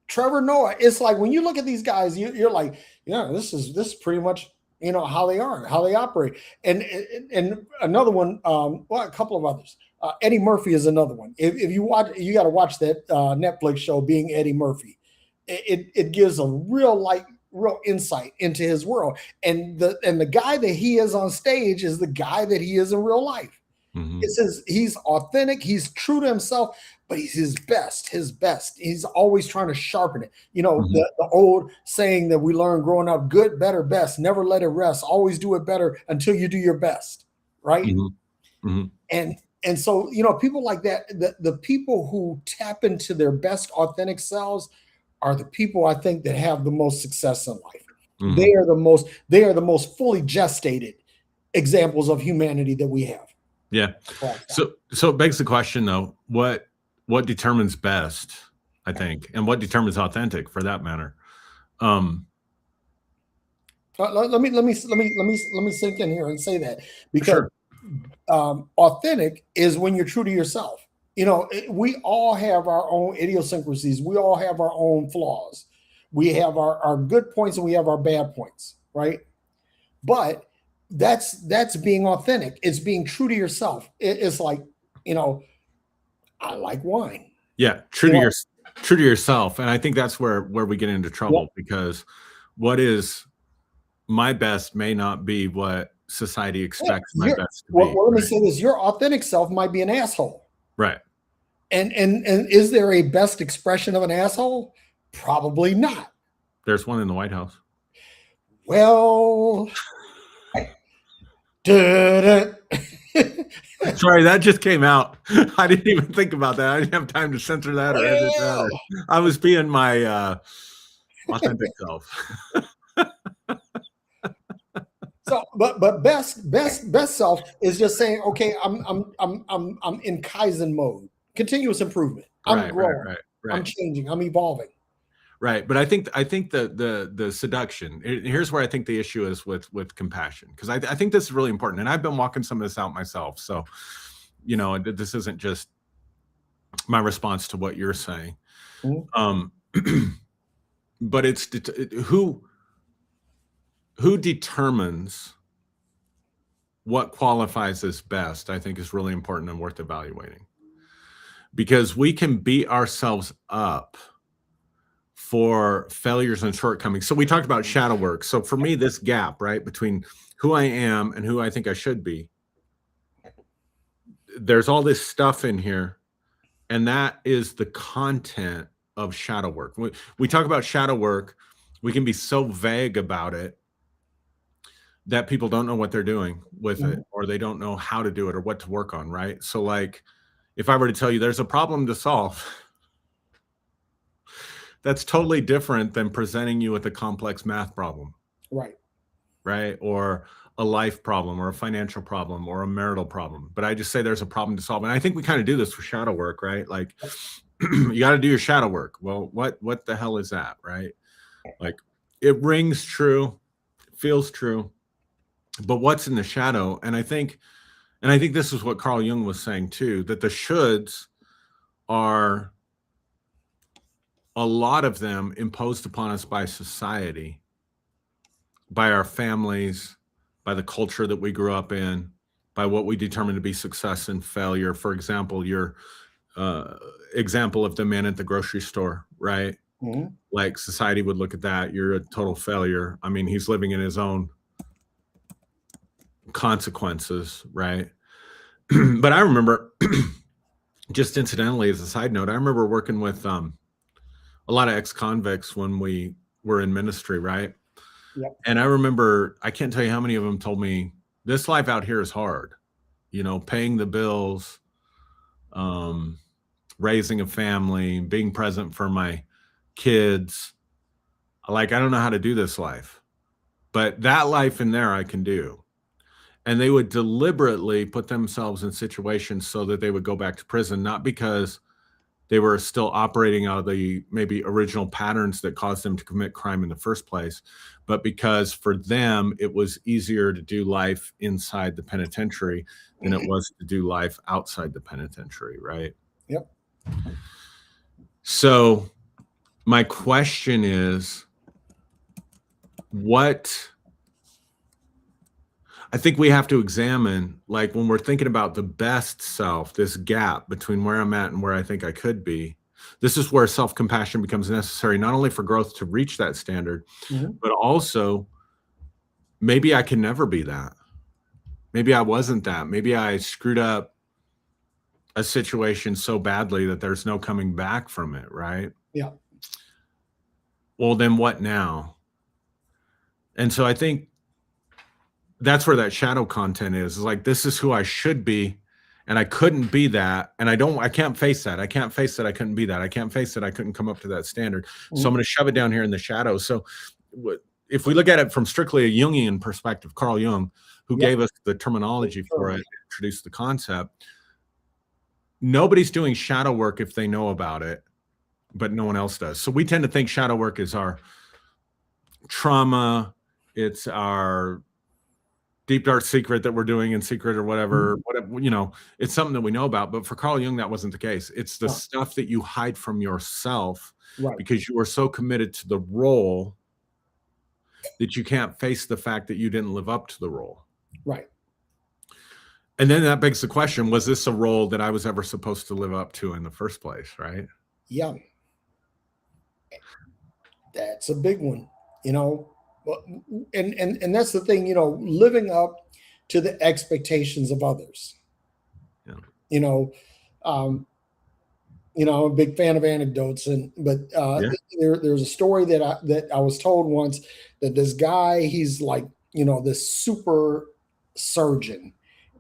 Speaker 2: Trevor Noah. It's like when you look at these guys, you're like, yeah, this is pretty much, you know, how they are, how they operate. And another one, well, a couple of others. Eddie Murphy is another one. If you watch, you got to watch that Netflix show, Being Eddie Murphy. It gives a real insight into his world, and the guy that he is on stage is the guy that he is in real life. He's authentic, he's true to himself, but he's his best. He's always trying to sharpen it. You know, the old saying that we learned growing up: good, better, best. Never let it rest. Always do it better until you do your best. Right. And so, you know, people like that, the people who tap into their best authentic selves are the people, I think, that have the most success in life. They are the most fully gestated examples of humanity that we have.
Speaker 1: Yeah. So it begs the question, though, what determines best, I think, and what determines authentic, for that matter?
Speaker 2: Let me sink in here and say that, because authentic is when you're true to yourself. You know, we all have our own idiosyncrasies. We all have our own flaws. We have our good points and we have our bad points, right? But that's being authentic. It's being true to yourself. It's like, you know, I like wine.
Speaker 1: Yeah, true to yourself. And I think that's where we get into trouble, because what is my best may not be what society expects my best to be.
Speaker 2: Well, let me say this: your authentic self might be an asshole.
Speaker 1: Right.
Speaker 2: And is there a best expression of an asshole? Probably not.
Speaker 1: There's one in the White House.
Speaker 2: Well,
Speaker 1: sorry, that just came out. I didn't even think about that. I didn't have time to censor that or edit that. I was being my authentic self.
Speaker 2: So, but best self is just saying, okay, I'm in Kaizen mode, continuous improvement. I'm growing. Right. I'm changing. I'm evolving.
Speaker 1: Right, but I think the seduction. Here's where I think the issue is with compassion, because I think this is really important, and I've been walking some of this out myself. So, you know, this isn't just my response to what you're saying, but it's who determines what qualifies as best, I think, is really important and worth evaluating, because we can beat ourselves up for failures and shortcomings. So we talked about shadow work. So for me, this gap, right, between who I am and who I think I should be, there's all this stuff in here, and that is the content of shadow work. We talk about shadow work, we can be so vague about it that people don't know what they're doing with it, or they don't know how to do it or what to work on, right? So like, if I were to tell you there's a problem to solve, That's totally different than presenting you with a complex math problem,
Speaker 2: Right.
Speaker 1: right? Or a life problem or a financial problem or a marital problem. But I just say there's a problem to solve. And I think we kind of do this with shadow work, right? Like you got to do your shadow work. Well, what the hell is that, right? Like it rings true, feels true, but what's in the shadow? And I think this is what Carl Jung was saying too, that the shoulds are a lot of them imposed upon us by society, by our families, by the culture that we grew up in, by what we determine to be success and failure. For example, your example of the man at the grocery store, right?
Speaker 2: Mm-hmm.
Speaker 1: Like society would look at that. You're a total failure. I mean, he's living in his own consequences, right? But I remember, just incidentally, as a side note, I remember working with a lot of ex-convicts when we were in ministry, right?
Speaker 2: Yep.
Speaker 1: And I remember, I can't tell you how many of them told me, this life out here is hard, paying the bills, raising a family, being present for my kids. Like, I don't know how to do this life, but that life in there I can do. And they would deliberately put themselves in situations so that they would go back to prison, not because they were still operating out of the maybe original patterns that caused them to commit crime in the first place, but because for them, it was easier to do life inside the penitentiary than it was to do life outside the penitentiary, right?
Speaker 2: Yep.
Speaker 1: So my question is, I think we have to examine, like when we're thinking about the best self, this gap between where I'm at and where I think I could be, this is where self-compassion becomes necessary, not only for growth to reach that standard,
Speaker 2: Mm-hmm.
Speaker 1: but also maybe I can never be that. Maybe I wasn't that. Maybe I screwed up a situation so badly that there's no coming back from it, right?
Speaker 2: Yeah.
Speaker 1: Well, then what now? And so I think that's where that shadow content is. It's like, this is who I should be, and I couldn't be that. And I can't face that. I can't face that I couldn't be that. I can't face that I couldn't come up to that standard.
Speaker 2: Mm-hmm.
Speaker 1: So I'm going to shove it down here in the shadows. So if we look at it from strictly a Jungian perspective, Carl Jung, who gave us the terminology for it, introduced the concept, nobody's doing shadow work if they know about it, but no one else does. So we tend to think shadow work is our trauma, it's our deep dark secret that we're doing in secret or whatever, it's something that we know about. But for Carl Jung, that wasn't the case. It's the stuff that you hide from yourself,
Speaker 2: right,
Speaker 1: because you are so committed to the role that you can't face the fact that you didn't live up to the role.
Speaker 2: Right.
Speaker 1: And then that begs the question, was this a role that I was ever supposed to live up to in the first place, right?
Speaker 2: Yeah. That's a big one, and that's the thing, living up to the expectations of others. Yeah. I'm a big fan of anecdotes, but there's a story that I was told once, that this guy, he's like, this super surgeon,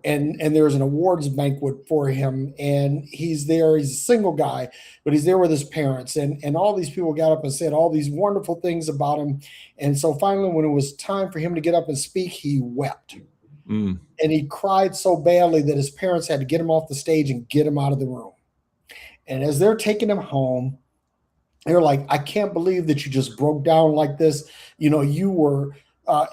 Speaker 2: and there's an awards banquet for him, and he's there. He's a single guy, but he's there with his parents, and all these people got up and said all these wonderful things about him. And so finally, when it was time for him to get up and speak, he wept. And he cried so badly that his parents had to get him off the stage and get him out of the room. And as they're taking him home, they're like, I can't believe that you just broke down like this. You were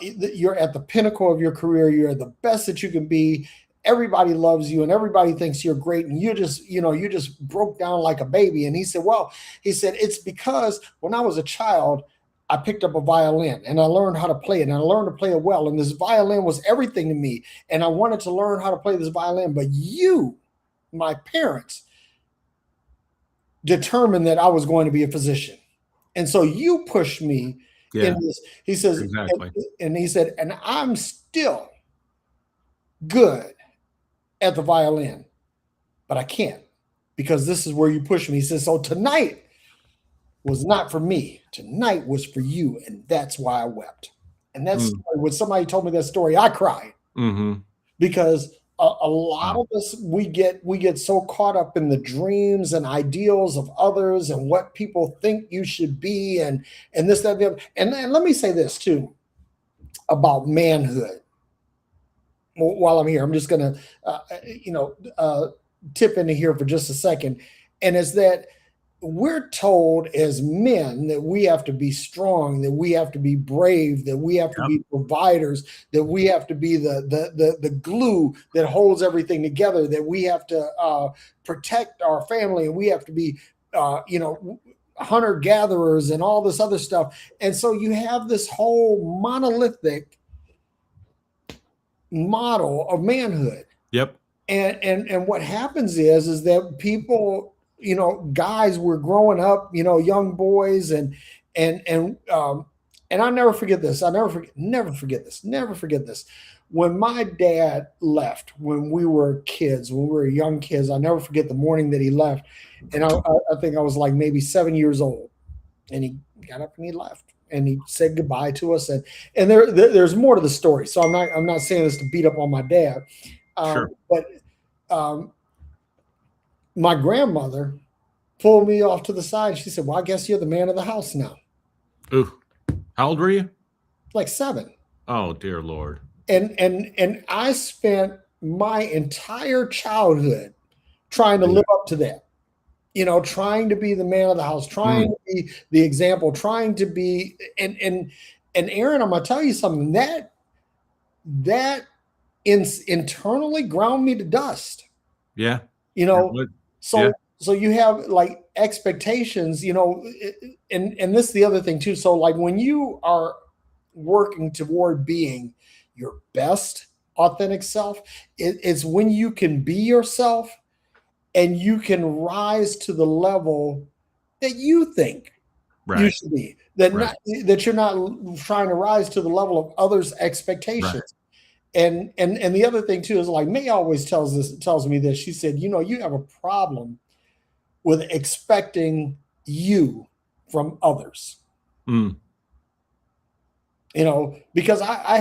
Speaker 2: you're at the pinnacle of your career. You're the best that you can be. Everybody loves you and everybody thinks you're great. And you just broke down like a baby. And he said, it's because when I was a child, I picked up a violin and I learned how to play it, and I learned to play it well. And this violin was everything to me. And I wanted to learn how to play this violin. But you, my parents, determined that I was going to be a physician. And so you pushed me in this. He says, exactly. And he said, and I'm still good at the violin, but I can't, because this is where you push me. He says, so tonight was not for me. Tonight was for you. And that's why I wept. And that's when somebody told me that story, I cried, because a lot
Speaker 1: Wow.
Speaker 2: of us, we get so caught up in the dreams and ideals of others and what people think you should be, and this, that, the other. And let me say this too about manhood. While I'm here, I'm just going to, tip into here for just a second, and it's that we're told as men that we have to be strong, that we have to be brave, that we have to
Speaker 1: Yep.
Speaker 2: be providers, that we have to be the glue that holds everything together, that we have to protect our family, and we have to be, hunter gatherers and all this other stuff. And so you have this whole monolithic model of manhood.
Speaker 1: Yep.
Speaker 2: And what happens is that people, guys were growing up, young boys, and I never forget this. I never forget this. When my dad left, when we were kids, when we were young kids, I never forget the morning that he left. And I think I was like maybe 7 years old, and he got up and he left. And he said goodbye to us, and there's more to the story. So I'm not saying this to beat up on my dad,
Speaker 1: Sure.
Speaker 2: but my grandmother pulled me off to the side. She said, "Well, I guess you're the man of the house now."
Speaker 1: Ooh. How old were you?
Speaker 2: Like 7.
Speaker 1: Oh, dear Lord.
Speaker 2: And I spent my entire childhood trying to live up to that. Trying to be the man of the house, trying to be the example, trying to be, and Aaron, I'm gonna tell you something that internally ground me to dust.
Speaker 1: Yeah.
Speaker 2: So
Speaker 1: Yeah.
Speaker 2: so you have like expectations, and this is the other thing too. So like when you are working toward being your best authentic self, it's when you can be yourself and you can rise to the level that you think you
Speaker 1: Right.
Speaker 2: should be. That
Speaker 1: Right.
Speaker 2: that you're not trying to rise to the level of others'
Speaker 1: Right.
Speaker 2: expectations. And the other thing too is like May always tells me this. She said, you have a problem with expecting you from others.
Speaker 1: Mm.
Speaker 2: Because I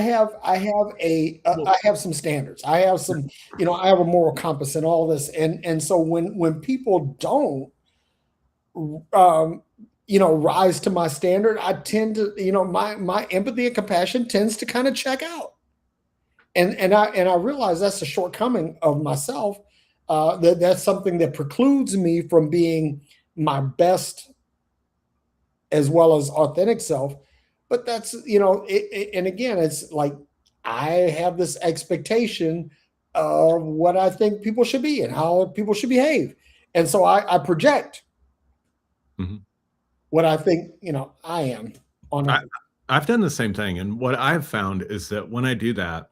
Speaker 1: Well,
Speaker 2: have some standards. I have some, I have a moral compass and all this. And so when people don't rise to my standard, I tend to, my empathy and compassion tends to kind of check out. And I realize that's a shortcoming of myself. That's something that precludes me from being my best as well as authentic self. But that's, and again, it's like I have this expectation of what I think people should be and how people should behave. And so I project
Speaker 1: mhm.
Speaker 2: what I think, I am on
Speaker 1: I,
Speaker 2: others.
Speaker 1: I've done the same thing. And what I've found is that when I do that,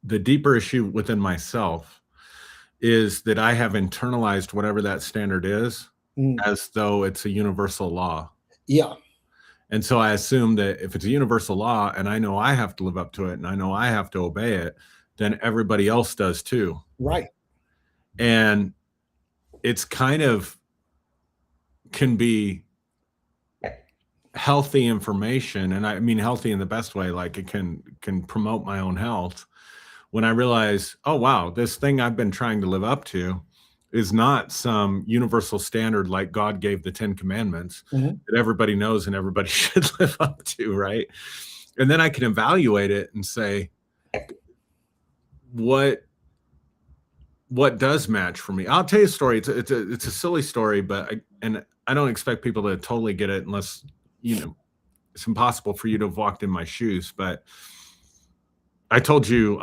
Speaker 1: the deeper issue within myself is that I have internalized whatever that standard is
Speaker 2: Mm,
Speaker 1: as though it's a universal law.
Speaker 2: yeah,
Speaker 1: And so I assume that if it's a universal law and I know I have to live up to it and I know I have to obey it, then everybody else does too.
Speaker 2: right.
Speaker 1: And it's kind of can be healthy information, and I mean healthy in the best way, like it can promote my own health when I realize, oh wow, this thing I've been trying to live up to is not some universal standard like God gave the 10 commandments
Speaker 2: Mhm.
Speaker 1: that everybody knows and everybody should live up to, right? And then I can evaluate it and say, what does match for me? I'll tell you a story. It's a silly story, but I don't expect people to totally get it unless it's impossible for you to have walked in my shoes. But I told you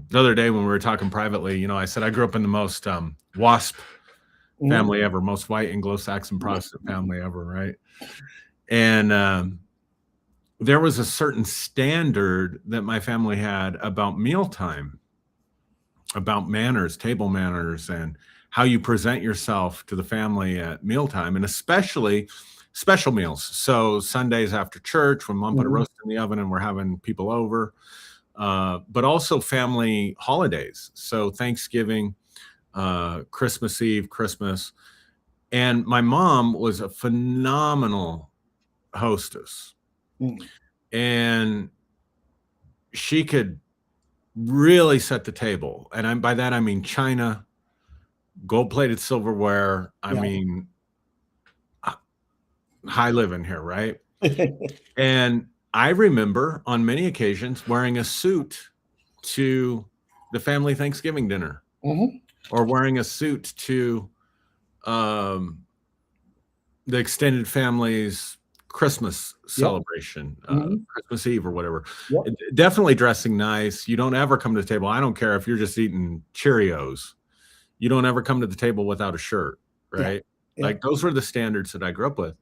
Speaker 1: the other day when we were talking privately, I said I grew up in the most WASP
Speaker 2: Mhm.
Speaker 1: family ever, most white Anglo-Saxon Protestant family ever, right? And there was a certain standard that my family had about mealtime, about manners, table manners, and how you present yourself to the family at mealtime, and especially special meals. So Sundays after church, when mom put a
Speaker 2: Mhm.
Speaker 1: roast in the oven and we're having people over, but also family holidays. So Thanksgiving, Christmas Eve, Christmas. And my mom was a phenomenal hostess.
Speaker 2: Mhm.
Speaker 1: And she could really set the table. And by that, I mean china, gold-plated silverware. I
Speaker 2: Yeah.
Speaker 1: mean, high living here, right? And I remember on many occasions wearing a suit to the family Thanksgiving dinner,
Speaker 2: Mhm.
Speaker 1: or wearing a suit to um, the extended family's Christmas
Speaker 2: Yep.
Speaker 1: celebration,
Speaker 2: Mhm.
Speaker 1: Christmas Eve or whatever.
Speaker 2: Yep.
Speaker 1: Definitely dressing nice. You don't ever come to the table. I don't care if you're just eating Cheerios. You don't ever come to the table without a shirt,
Speaker 2: Yeah.
Speaker 1: right?
Speaker 2: Yeah.
Speaker 1: Like those were the standards that I grew up with.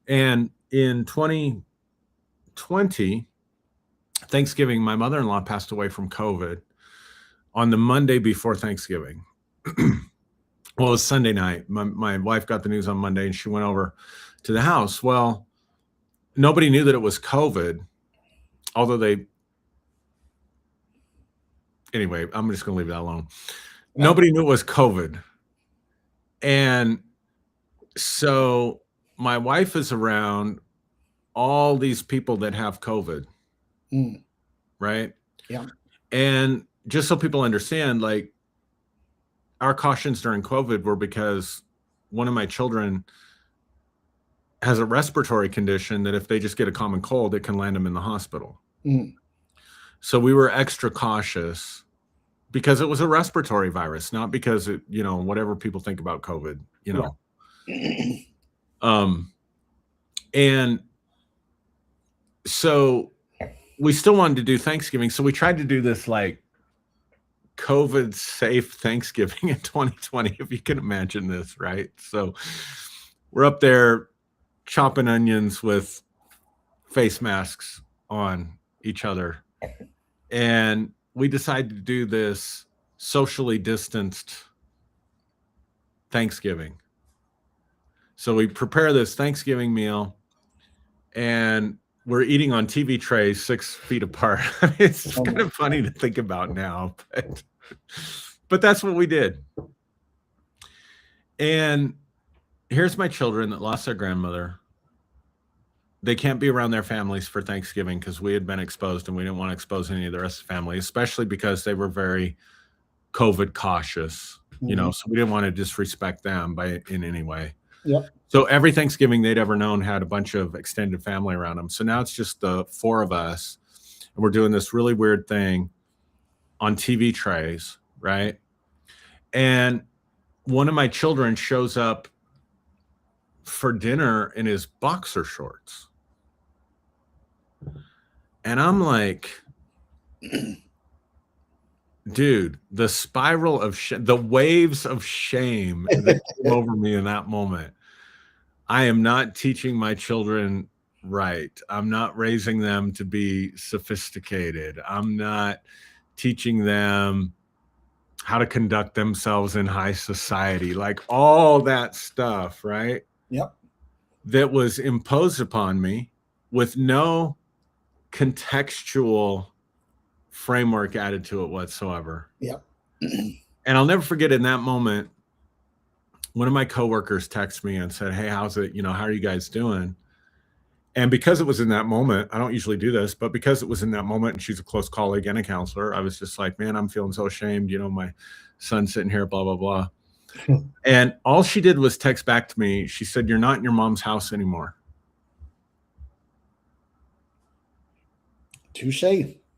Speaker 1: And in 2020, Thanksgiving, my mother-in-law passed away from COVID on the Monday before Thanksgiving. Well, it was Sunday night. My wife got the news on Monday and she went over to the house. Well, nobody knew that it was COVID, although anyway, I'm just going to leave that alone. Nobody knew it was COVID. And so my wife is around all these people that have COVID,
Speaker 2: Mm.
Speaker 1: right?
Speaker 2: Yeah.
Speaker 1: And just so people understand, like, our cautions during COVID were because one of my children has a respiratory condition that if they just get a common cold, it can land them in the hospital.
Speaker 2: Mm.
Speaker 1: So we were extra cautious because it was a respiratory virus, not because it, whatever people think about COVID,
Speaker 2: Right.
Speaker 1: And so we still wanted to do Thanksgiving. So we tried to do this like COVID safe Thanksgiving in 2020, if you can imagine this, right? So we're up there chopping onions with face masks on each other. And we decided to do this socially distanced Thanksgiving. So we prepare this Thanksgiving meal and we're eating on TV trays 6 feet apart. I mean, it's
Speaker 2: Oh
Speaker 1: kind
Speaker 2: my
Speaker 1: of funny to think about now, but that's what we did. And here's my children that lost their grandmother. They can't be around their families for Thanksgiving because we had been exposed and we didn't want to expose any of the rest of the family, especially because they were very COVID cautious,
Speaker 2: Mhm.
Speaker 1: so we didn't want to disrespect them in any way.
Speaker 2: Yep.
Speaker 1: So every Thanksgiving they'd ever known had a bunch of extended family around them. So now it's just the 4 of us, and we're doing this really weird thing on TV trays, right? And one of my children shows up for dinner in his boxer shorts. And I'm like, dude, the spiral of the waves of shame that came over me in that moment. I am not teaching my children right. I'm not raising them to be sophisticated. I'm not teaching them how to conduct themselves in high society, like all that stuff, right?
Speaker 2: Yep.
Speaker 1: That was imposed upon me with no contextual framework added to it whatsoever.
Speaker 2: Yep.
Speaker 1: And I'll never forget in that moment, one of my coworkers texted me and said, "Hey, how's it? How are you guys doing?" And because it was in that moment, I don't usually do this, but because it was in that moment and she's a close colleague and a counselor, I was just like, man, I'm feeling so ashamed. My son's sitting here, blah, blah, blah. And all she did was text back to me. She said, "You're not in your mom's house anymore."
Speaker 2: Touche.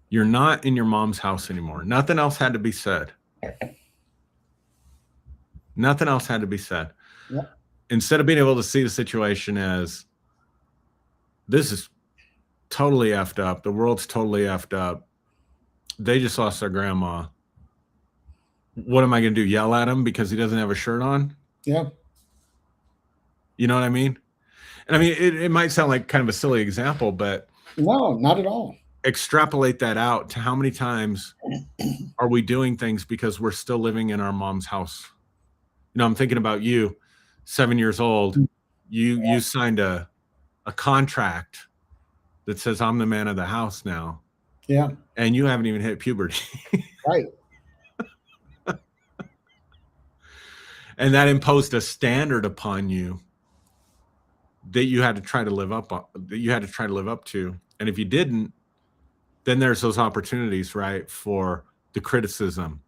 Speaker 1: You're not in your mom's house anymore. Nothing else had to be said. Nothing else had to be said.
Speaker 2: Yep.
Speaker 1: Instead of being able to see the situation as this is totally effed up, the world's totally effed up, they just lost their grandma. What am I going to do? Yell at him because he doesn't have a shirt on?
Speaker 2: Yeah.
Speaker 1: You know what I mean? And I mean, it might sound like kind of a silly example, but
Speaker 2: No, not at all.
Speaker 1: extrapolate that out to how many times are we doing things because we're still living in our mom's house? I'm thinking about you, 7 years old. You signed a contract that says I'm the man of the house now.
Speaker 2: Yeah.
Speaker 1: And you haven't even hit puberty.
Speaker 2: Right.
Speaker 1: And that imposed a standard upon you that you had to try to live up to. And if you didn't, then there's those opportunities, right, for the criticism,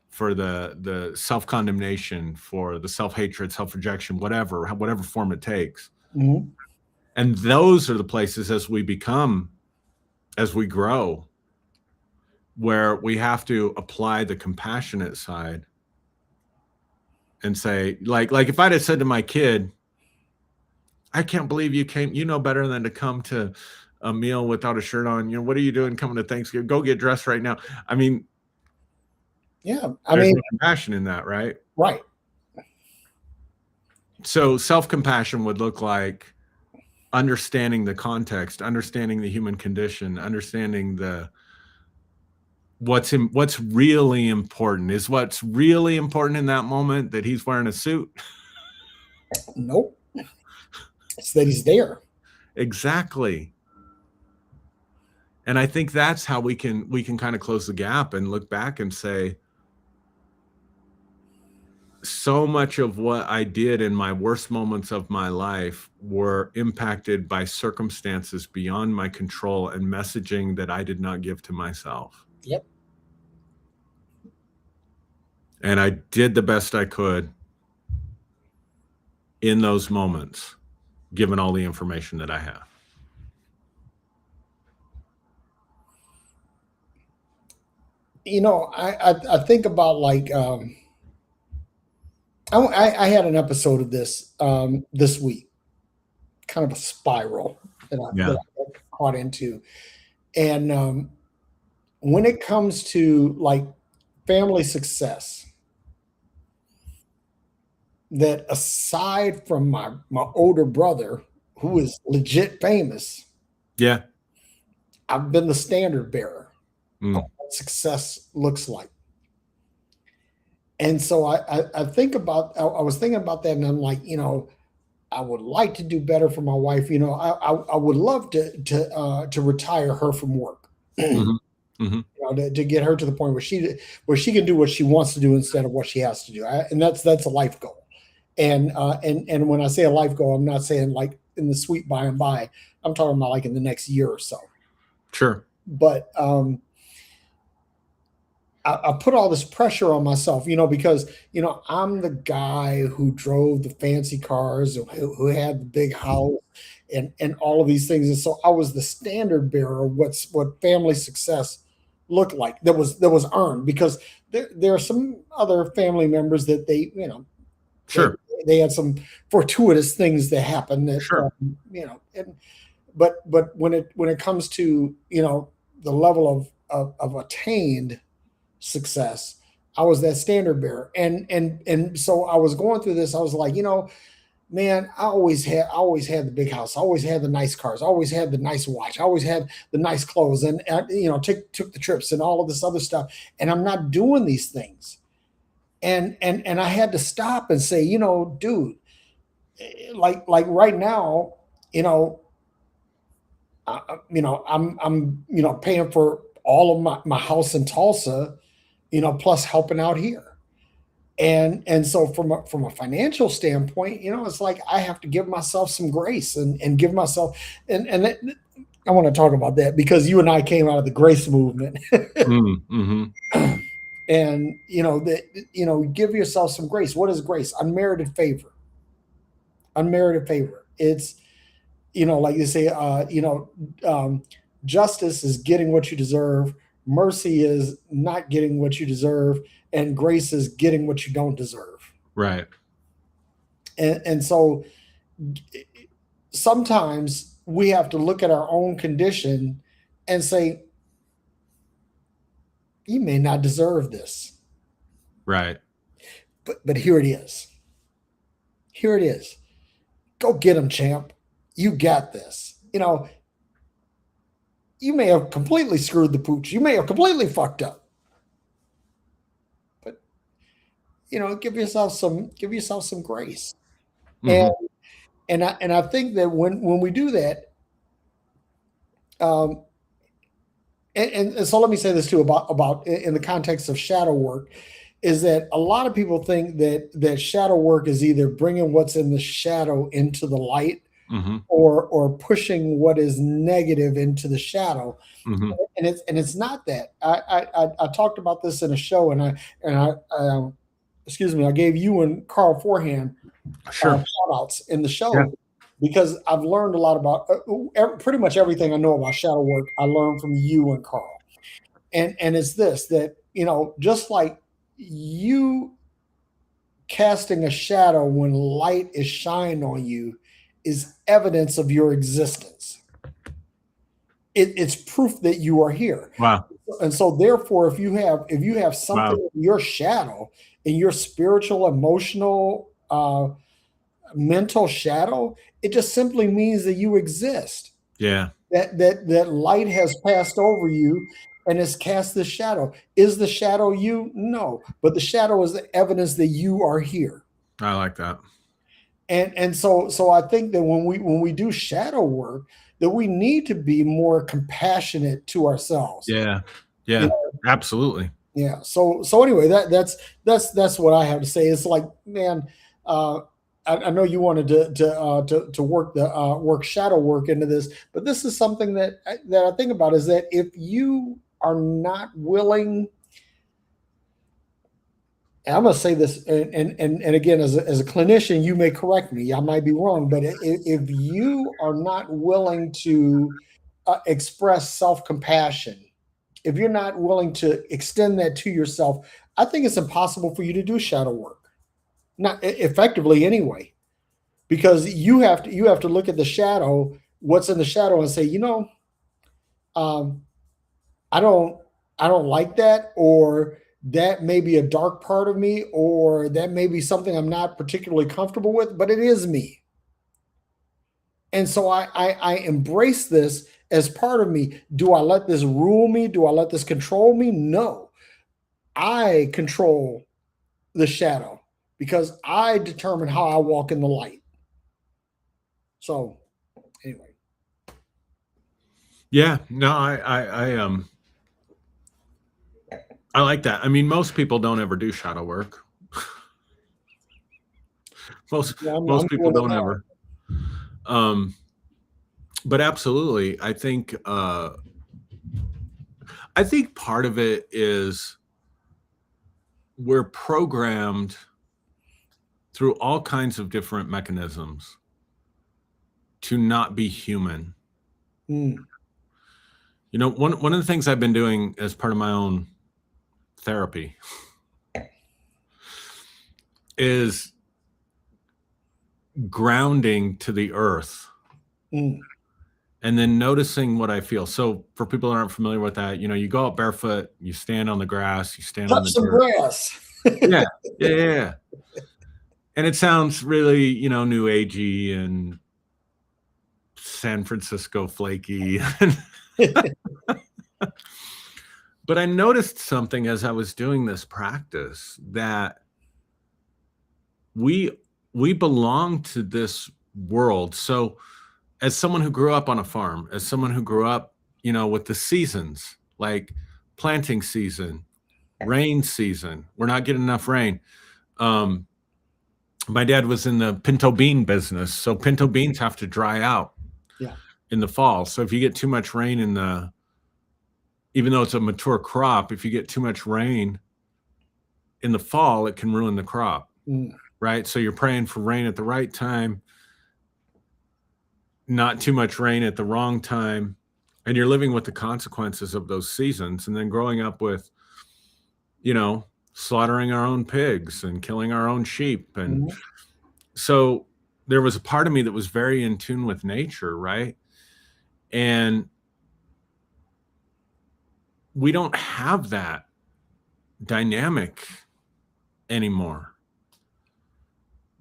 Speaker 1: for the self-condemnation, for the self-hatred, self-rejection, whatever form it takes.
Speaker 2: Mm-hmm.
Speaker 1: And those are the places, as we grow, where we have to apply the compassionate side and say, like if I'd have said to my kid, I can't believe you came, you know better than to come to a meal without a shirt on. You know, what are you doing coming to Thanksgiving? Go get dressed right now. I mean,
Speaker 2: Yeah.
Speaker 1: there's no compassion in that, right?
Speaker 2: Right.
Speaker 1: So self-compassion would look like understanding the context, understanding the human condition, understanding what's really important. Is what's really important in that moment that he's wearing a suit?
Speaker 2: Nope. It's that he's there.
Speaker 1: Exactly. And I think that's how we can kind of close the gap and look back and say, so much of what I did in my worst moments of my life were impacted by circumstances beyond my control and messaging that I did not give to myself.
Speaker 2: Yep.
Speaker 1: And I did the best I could in those moments, given all the information that I have.
Speaker 2: You know, I think about like I had an episode of this this week, kind of a spiral that I caught into, and when it comes to like family success, that aside from my older brother, who is legit famous,
Speaker 1: Yeah.
Speaker 2: I've been the standard bearer
Speaker 1: Mm.
Speaker 2: of what success looks like. And so I was thinking about that, and I'm like, you know, I would like to do better for my wife. You know, I would love to retire her from work.
Speaker 1: Mhm. Mhm.
Speaker 2: You know, to get her to the point where she can do what she wants to do instead of what she has to do. And that's a life goal. And when I say a life goal, I'm not saying like in the sweet by and by. I'm talking about like in the next year or so.
Speaker 1: Sure.
Speaker 2: But I put all this pressure on myself, you know, because you know I'm the guy who drove the fancy cars, who had the big house, and all of these things, and so I was the standard bearer of what family success looked like. That was earned because there are some other family members that they, you know,
Speaker 1: Sure.
Speaker 2: they had some fortuitous things that happened that
Speaker 1: Sure.
Speaker 2: you know, but when it comes to, you know, the level of attained success, I was that standard bearer. And so I was going through this. I was like, you know, man, I always had the big house. I always had the nice cars. I always had the nice watch. I always had the nice clothes, and you know, took the trips and all of this other stuff. And I'm not doing these things. And I had to stop and say, you know, dude, like right now, you know, I'm you know, paying for all of my house in Tulsa, you know, plus helping out here. And so from a financial standpoint, you know, it's like I have to give myself some grace and give myself and that, I want to talk about that because you and I came out of the grace movement.
Speaker 1: Mm-hmm.
Speaker 2: And you know that, you know, give yourself some grace. What is grace? Unmerited favor. Unmerited favor. It's, you know, like you say, you know, justice is getting what you deserve. Mercy is not getting what you deserve, and grace is getting what you don't deserve.
Speaker 1: Right.
Speaker 2: And so sometimes we have to look at our own condition and say, you may not deserve this.
Speaker 1: Right.
Speaker 2: But here it is. Here it is. Go get him, champ. You got this. You know, you may have completely screwed the pooch. You may have completely fucked up. But you know, give yourself some grace.
Speaker 1: Mm-hmm.
Speaker 2: And I think that when we do that, um, and so let me say this too about in the context of shadow work, is that a lot of people think that shadow work is either bringing what's in the shadow into the light
Speaker 1: Mm-hmm.
Speaker 2: or pushing what is negative into the shadow.
Speaker 1: Mm-hmm.
Speaker 2: And it's not that. I talked about this in a show, and I excuse me, I gave you and Carl Forehand
Speaker 1: Sure.
Speaker 2: shout outs in the
Speaker 1: Yeah.
Speaker 2: show because I've learned a lot about pretty much everything I know about shadow work. I learned from you and Carl, and it's this, that just like you casting a shadow when light is shined on you is evidence of your existence. It's proof that you are here.
Speaker 1: Wow.
Speaker 2: And so therefore, if you have something
Speaker 1: Wow.
Speaker 2: in your shadow, in your spiritual, emotional, mental shadow, it just simply means that you exist.
Speaker 1: Yeah.
Speaker 2: That light has passed over you and has cast this shadow. Is the shadow you? No, but the shadow is the evidence that you are here.
Speaker 1: I like that.
Speaker 2: And so I think that when we do shadow work, that we need to be more compassionate to ourselves.
Speaker 1: Yeah.
Speaker 2: You
Speaker 1: Yeah.
Speaker 2: know?
Speaker 1: Absolutely.
Speaker 2: Yeah. So anyway, that's what I have to say. It's like, man, I know you wanted to work the work shadow work into this, but this is something that I think about, is that if you are not willing, and I'm going to say this, and again, as a clinician, you may correct me, I might be wrong, but if you are not willing to express self-compassion, if you're not willing to extend that to yourself, I think it's impossible for you to do shadow work, not effectively anyway, because you have to look at the shadow, what's in the shadow, and say, um, I don't I don't like that, or that may be a dark part of me, or that may be something I'm not particularly comfortable with, but it is me. And so I embrace this as part of me. Do I let this rule me? Do I let this control me? No. I control the shadow because I determine how I walk in the light. So anyway.
Speaker 1: Yeah. No, I like that. I mean, most people don't ever do shadow work. most
Speaker 2: Yeah,
Speaker 1: most
Speaker 2: I'm
Speaker 1: people
Speaker 2: doing it
Speaker 1: don't
Speaker 2: now.
Speaker 1: ever. But absolutely, I think part of it is we're programmed through all kinds of different mechanisms to not be human.
Speaker 2: Mm,
Speaker 1: One of the things I've been doing as part of my own therapy is grounding to the earth
Speaker 2: mm.
Speaker 1: and then noticing what I feel. So for people that aren't familiar with that, you go out barefoot, you stand on the grass, you stand on
Speaker 2: Touch
Speaker 1: the
Speaker 2: some
Speaker 1: dirt.
Speaker 2: grass.
Speaker 1: Yeah. Yeah. Yeah. Yeah. And it sounds really, new agey and San Francisco flaky. But I noticed something as I was doing this practice, that we belong to this world. So as someone who grew up on a farm, as someone who grew up, with the seasons, like planting season, rain season, we're not getting enough rain. My dad was in the pinto bean business, so pinto beans have to dry out
Speaker 2: Yeah.
Speaker 1: in the fall. So if you get too much rain even though it's a mature crop, if you get too much rain in the fall, it can ruin the crop,
Speaker 2: Mm,
Speaker 1: right? So you're praying for rain at the right time, not too much rain at the wrong time, and you're living with the consequences of those seasons. And then growing up with, slaughtering our own pigs and killing our own sheep. And
Speaker 2: mm,
Speaker 1: so there was a part of me that was very in tune with nature, right? And we don't have that dynamic anymore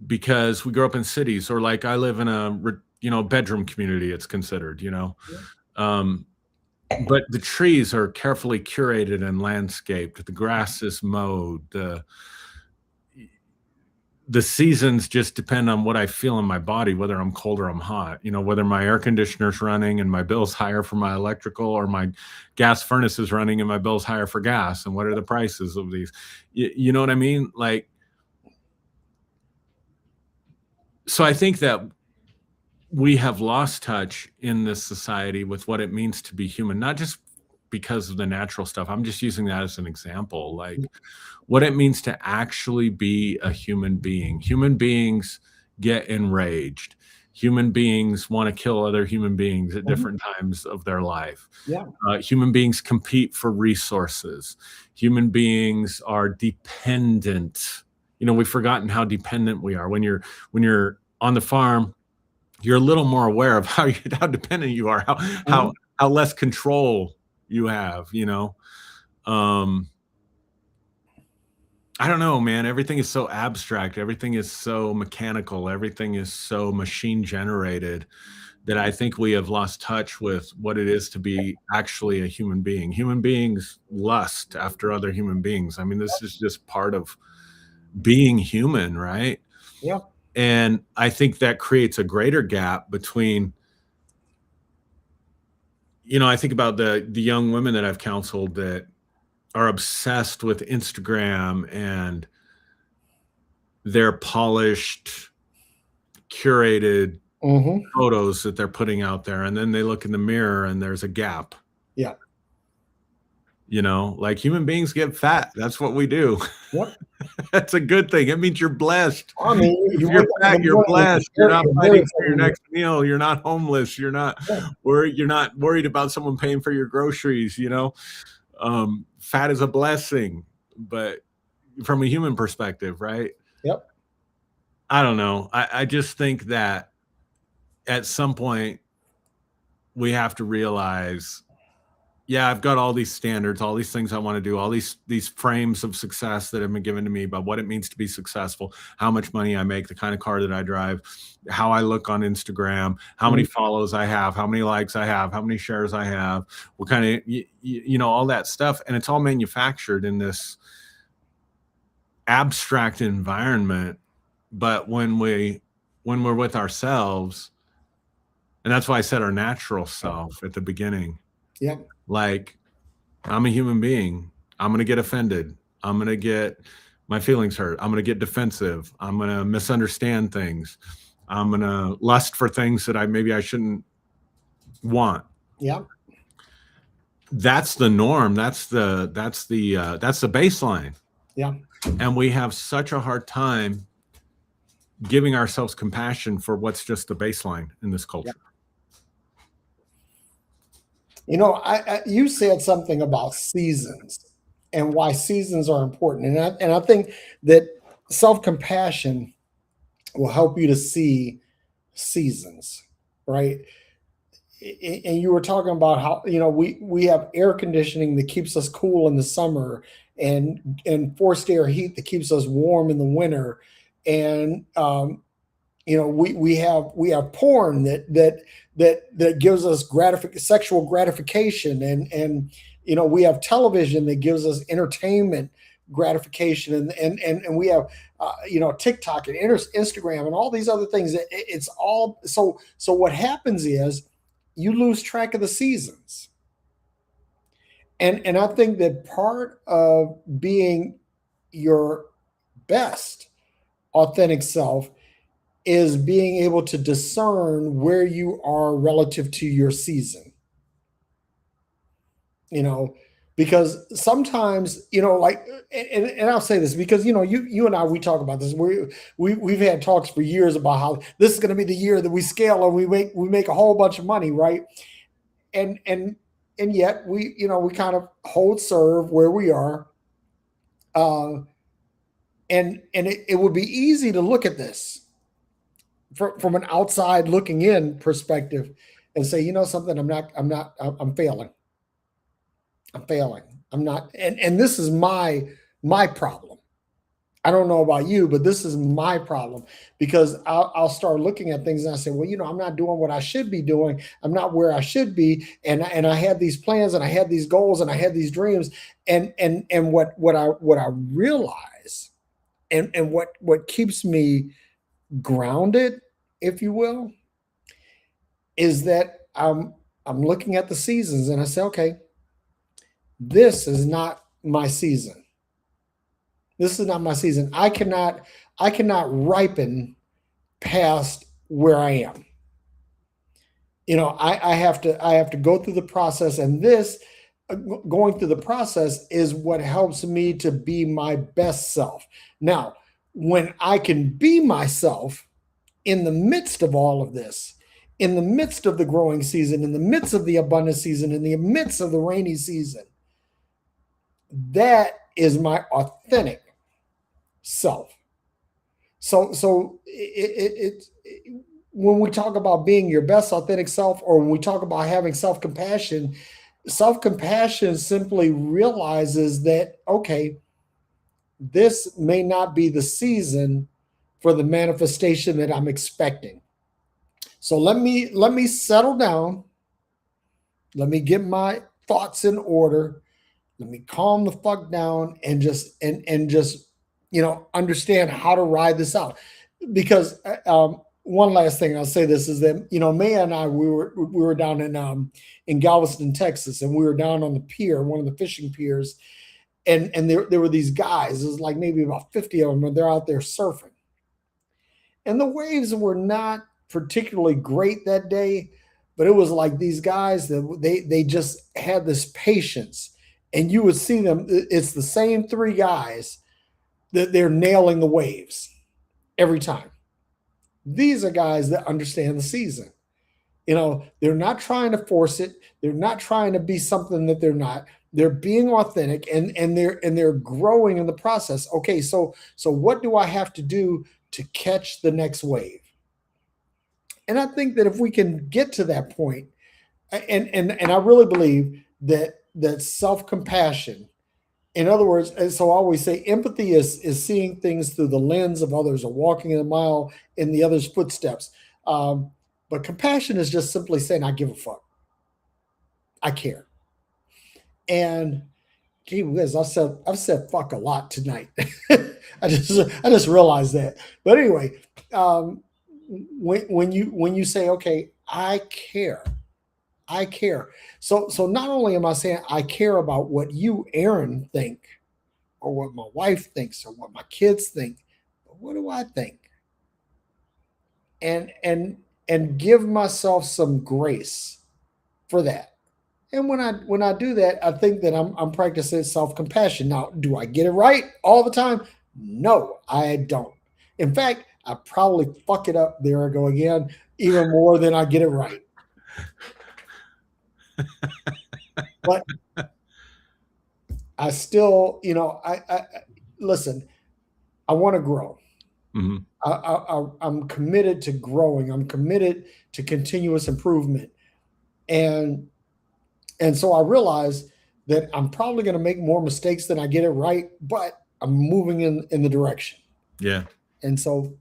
Speaker 1: because we grow up in cities, or like I live in a bedroom community, it's considered, um, but the trees are carefully curated and landscaped, the grass is mowed, the seasons just depend on what I feel in my body, whether I'm cold or I'm hot, whether my air conditioner's running and my bill's higher for my electrical, or my gas furnace is running and my bill's higher for gas. And what are the prices of these? You know what I mean? Like, so I think that we have lost touch in this society with what it means to be human, not just because of the natural stuff. I'm just using that as an example, like what it means to actually be a human being. Human beings get enraged. Human beings want to kill other human beings at different times of their life.
Speaker 2: Yeah.
Speaker 1: Human beings compete for resources. Human beings are dependent. You know, we've forgotten how dependent we are. When you're on the farm, you're a little more aware of how dependent you are, how less control you have, you know. Um, I don't know, man. Everything is so abstract. Everything is so mechanical. Everything is so machine generated that I think we have lost touch with what it is to be actually a human being. Human beings lust after other human beings. I mean, this is just part of being human, right?
Speaker 2: Yeah.
Speaker 1: And I think that creates a greater gap between, you know, I think about the young women that I've counseled that are obsessed with Instagram and their polished, curated photos that they're putting out there, and then they look in the mirror and there's a gap.
Speaker 2: Yeah.
Speaker 1: You know, like human beings get fat. That's what we do.
Speaker 2: Yep.
Speaker 1: That's a good thing. It means you're blessed.
Speaker 2: I mean,
Speaker 1: If
Speaker 2: you
Speaker 1: you're
Speaker 2: wake up in
Speaker 1: fat,
Speaker 2: the
Speaker 1: you're
Speaker 2: morning,
Speaker 1: blessed. You're not fighting for your
Speaker 2: very
Speaker 1: next meal. You're not homeless. You're not worried. You're not worried about someone paying for your groceries. You know, fat is a blessing, but from a human perspective, right?
Speaker 2: Yep.
Speaker 1: I don't know. I just think that at some point we have to realize, yeah, I've got all these standards, all these things I want to do, all these frames of success that have been given to me about what it means to be successful, how much money I make, the kind of car that I drive, how I look on Instagram, how many follows I have, how many likes I have, how many shares I have, what kind of, you know, all that stuff. And it's all manufactured in this abstract environment. But when we're with ourselves, and that's why I said our natural self at the beginning.
Speaker 2: Yeah.
Speaker 1: Like, I'm a human being. I'm going to get offended. I'm going to get my feelings hurt. I'm going to get defensive. I'm going to misunderstand things. I'm going to lust for things that maybe I shouldn't want.
Speaker 2: Yeah.
Speaker 1: That's the norm. That's the baseline.
Speaker 2: Yeah.
Speaker 1: And we have such a hard time giving ourselves compassion for what's just the baseline in this culture.
Speaker 2: Yeah. You know, you said something about seasons and why seasons are important, and I think that self-compassion will help you to see seasons, right? And you were talking about how, you know, we have air conditioning that keeps us cool in the summer, and forced air heat that keeps us warm in the winter, and you know, we have porn that gives us sexual gratification, and you know, we have television that gives us entertainment gratification, and we have you know, TikTok and Instagram and all these other things. It's all so what happens is you lose track of the seasons, and I think that part of being your best authentic self is being able to discern where you are relative to your season. You know, because sometimes, you know, like, and I'll say this because, you know, you and I, we talk about this. We've had talks for years about how this is going to be the year that we scale and we make a whole bunch of money, right? And yet we, you know, we kind of hold serve where we are. And it would be easy to look at this from an outside looking in perspective and say, you know something, I'm failing. I'm not, and this is my problem. I don't know about you, but this is my problem, because I'll start looking at things and I say, well, you know, I'm not doing what I should be doing. I'm not where I should be. And I had these plans and I had these goals and I had these dreams. And what I realize and what keeps me grounded, if you will, is that I'm looking at the seasons and I say, okay, this is not my season. This is not my season. I cannot ripen past where I am. I have to go through the process, and this going through the process is what helps me to be my best self. Now, when I can be myself in the midst of all of this, in the midst of the growing season, in the midst of the abundant season, in the midst of the rainy season, that is my authentic self. So when we talk about being your best authentic self, or when we talk about having self-compassion, self-compassion simply realizes that, okay, this may not be the season for the manifestation that I'm expecting. So let me settle down. Let me get my thoughts in order. Let me calm the fuck down and just understand how to ride this out. Because one last thing I'll say this is that Maya and I we were down in Galveston, Texas, and we were down on the pier, one of the fishing piers, and there were these guys. It was like maybe about 50 of them, and they're out there surfing, and the waves were not particularly great that day, but it was like these guys that they just had this patience, and you would see them. It's the same three guys that they're nailing the waves every time. These are guys that understand the season. They're not trying to force it. They're not trying to be something that they're not. They're being authentic, and they're growing in the process. Okay, so what do I have to do to catch the next wave? And I think that if we can get to that point, and I really believe that self-compassion, in other words, and so I always say empathy is seeing things through the lens of others, or walking a mile in the other's footsteps. But compassion is just simply saying, I give a fuck. I care. And gee whiz, I've said fuck a lot tonight. I just realized that. But anyway, when you say, okay, I care. I care. So not only am I saying I care about what you, Aaron, think, or what my wife thinks, or what my kids think, but what do I think? And give myself some grace for that. And when I do that, I think that I'm practicing self-compassion. Now, do I get it right all the time? No, I don't. In fact, I probably fuck it up. There I go again, even more than I get it right. But I still, I listen. I want to grow.
Speaker 1: Mm-hmm.
Speaker 2: I'm committed to growing. I'm committed to continuous improvement, and so I realize that I'm probably going to make more mistakes than I get it right, but I'm moving in the direction.
Speaker 1: Yeah.
Speaker 2: And so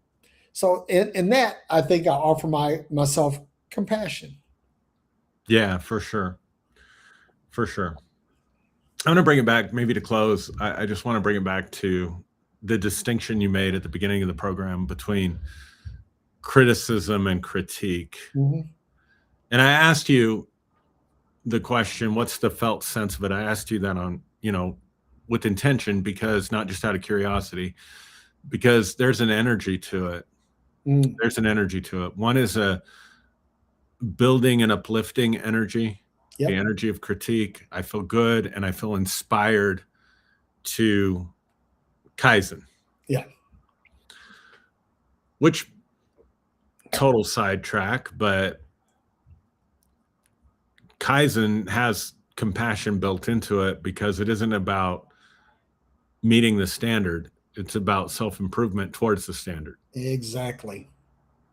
Speaker 2: in that, I think I offer myself compassion.
Speaker 1: Yeah, for sure. For sure. I'm going to bring it back maybe to close. I just want to bring it back to the distinction you made at the beginning of the program between criticism and critique.
Speaker 2: Mm-hmm.
Speaker 1: And I asked you the question, what's the felt sense of it? I asked you that on, with intention, because not just out of curiosity, because there's an energy to it.
Speaker 2: Mm.
Speaker 1: There's an energy to it. One is a building and uplifting energy.
Speaker 2: Yep.
Speaker 1: The energy of critique. I feel good and I feel inspired to Kaizen.
Speaker 2: Yeah.
Speaker 1: Which, total sidetrack, but Kaizen has compassion built into it, because it isn't about meeting the standard. It's about self-improvement towards the standard.
Speaker 2: Exactly.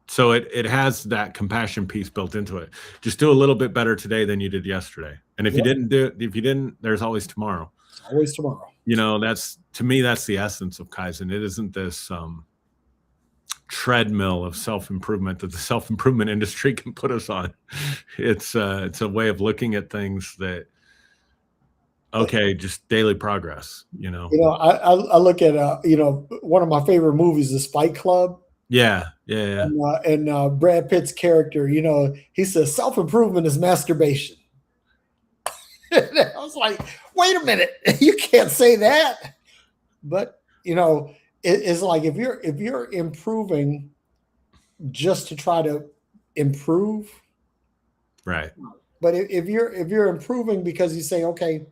Speaker 1: So it has that compassion piece built into it. Just do a little bit better today than you did yesterday. And if you didn't, there's always tomorrow.
Speaker 2: It's always tomorrow.
Speaker 1: That's, to me, that's the essence of Kaizen. It isn't this treadmill of self-improvement that the self-improvement industry can put us on. It's a way of looking at things that, okay, just daily progress,
Speaker 2: I look at one of my favorite movies is Fight Club.
Speaker 1: Yeah.
Speaker 2: And Brad Pitt's character, he says self-improvement is masturbation. I was like, wait a minute, you can't say that. But it's like if you're improving just to try to improve,
Speaker 1: Right.
Speaker 2: But if you're improving because you say, okay,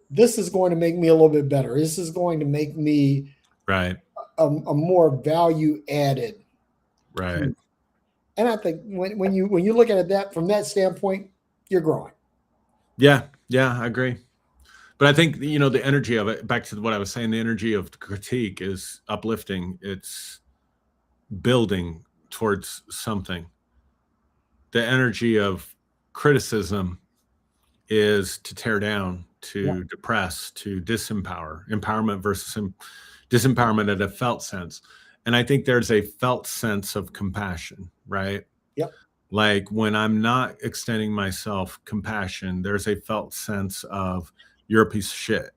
Speaker 2: this is going to make me a little bit better. This is going to make me
Speaker 1: Right.
Speaker 2: a more value added.
Speaker 1: Right.
Speaker 2: And I think when you look at it that from that standpoint, you're growing.
Speaker 1: Yeah. Yeah. I agree. But I think, the energy of it, back to what I was saying, the energy of critique is uplifting. It's building towards something. The energy of criticism is to tear down, to depress, to disempower, empowerment versus disempowerment at a felt sense. And I think there's a felt sense of compassion, right?
Speaker 2: Yep.
Speaker 1: Like when I'm not extending myself compassion, there's a felt sense of you're a piece of shit.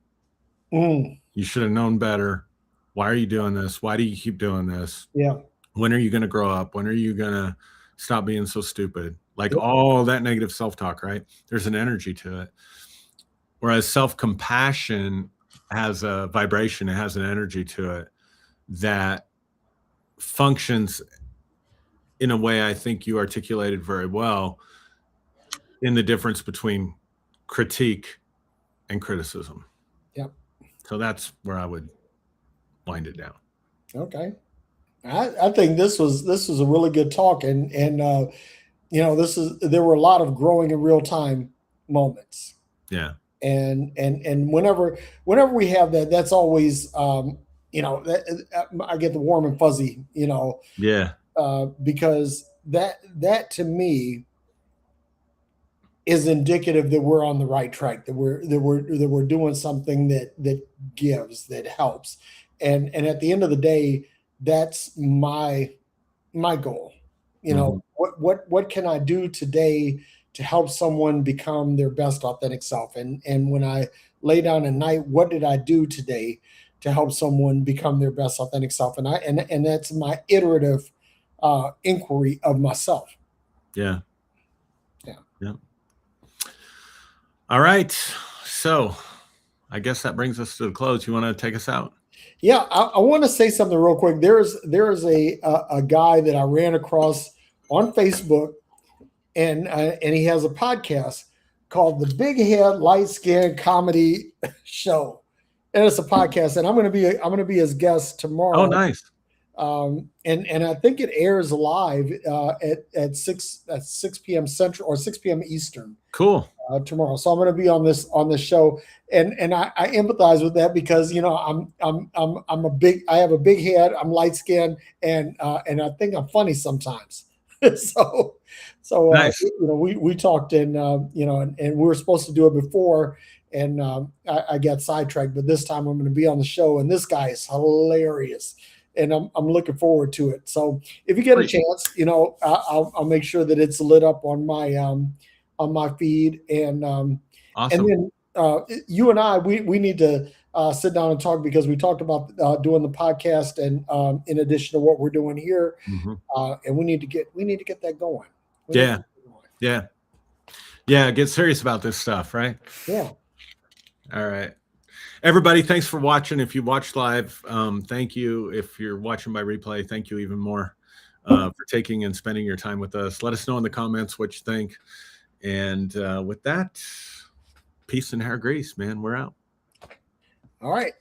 Speaker 1: You should have known better. Why are you doing this? Why do you keep doing this?
Speaker 2: Yeah.
Speaker 1: When are you going to grow up? When are you going to stop being so stupid? Like
Speaker 2: Yep.
Speaker 1: all that negative self-talk, right? There's an energy to it. Whereas self-compassion has a vibration, it has an energy to it that functions in a way I think you articulated very well in the difference between critique and criticism.
Speaker 2: Yep.
Speaker 1: So that's where I would wind it down.
Speaker 2: Okay. I think this was a really good talk, and there were a lot of growing in real time moments.
Speaker 1: Yeah.
Speaker 2: And whenever we have that, that's always I get the warm and fuzzy,
Speaker 1: Yeah.
Speaker 2: because that to me is indicative that we're on the right track, that we're doing something that gives, that helps, and at the end of the day, that's my goal. What can I do today to help someone become their best authentic self? And when I lay down at night, what did I do today to help someone become their best authentic self? And that's my iterative inquiry of myself.
Speaker 1: Yeah.
Speaker 2: Yeah.
Speaker 1: Yeah. All right. So I guess that brings us to the close. You want to take us out?
Speaker 2: Yeah, I want to say something real quick. There is a guy that I ran across on Facebook, and he has a podcast called the Big Head Light Skin Comedy Show, and it's a podcast. And I'm going to be his guest tomorrow.
Speaker 1: Oh, nice.
Speaker 2: And I think it airs live at 6 p.m. Central or 6 p.m. Eastern.
Speaker 1: Cool.
Speaker 2: Tomorrow, so I'm going to be on this show, and I empathize with that because I have a big head, I'm light skinned, and I think I'm funny sometimes. so
Speaker 1: Nice.
Speaker 2: we talked and we were supposed to do it before, and I got sidetracked, but this time I'm going to be on the show, and this guy is hilarious. And I'm looking forward to it. So if you get a chance, I'll make sure that it's lit up on my feed, and
Speaker 1: awesome.
Speaker 2: And then you and I we need to sit down and talk, because we talked about doing the podcast, and in addition to what we're doing here, and we need to get that going.
Speaker 1: Yeah. Get serious about this stuff, right?
Speaker 2: Yeah.
Speaker 1: All right. Everybody, thanks for watching. If you watched live, thank you. If you're watching by replay, thank you even more for taking and spending your time with us. Let us know in the comments what you think. And with that, peace and hair grease, man. We're out.
Speaker 2: All right.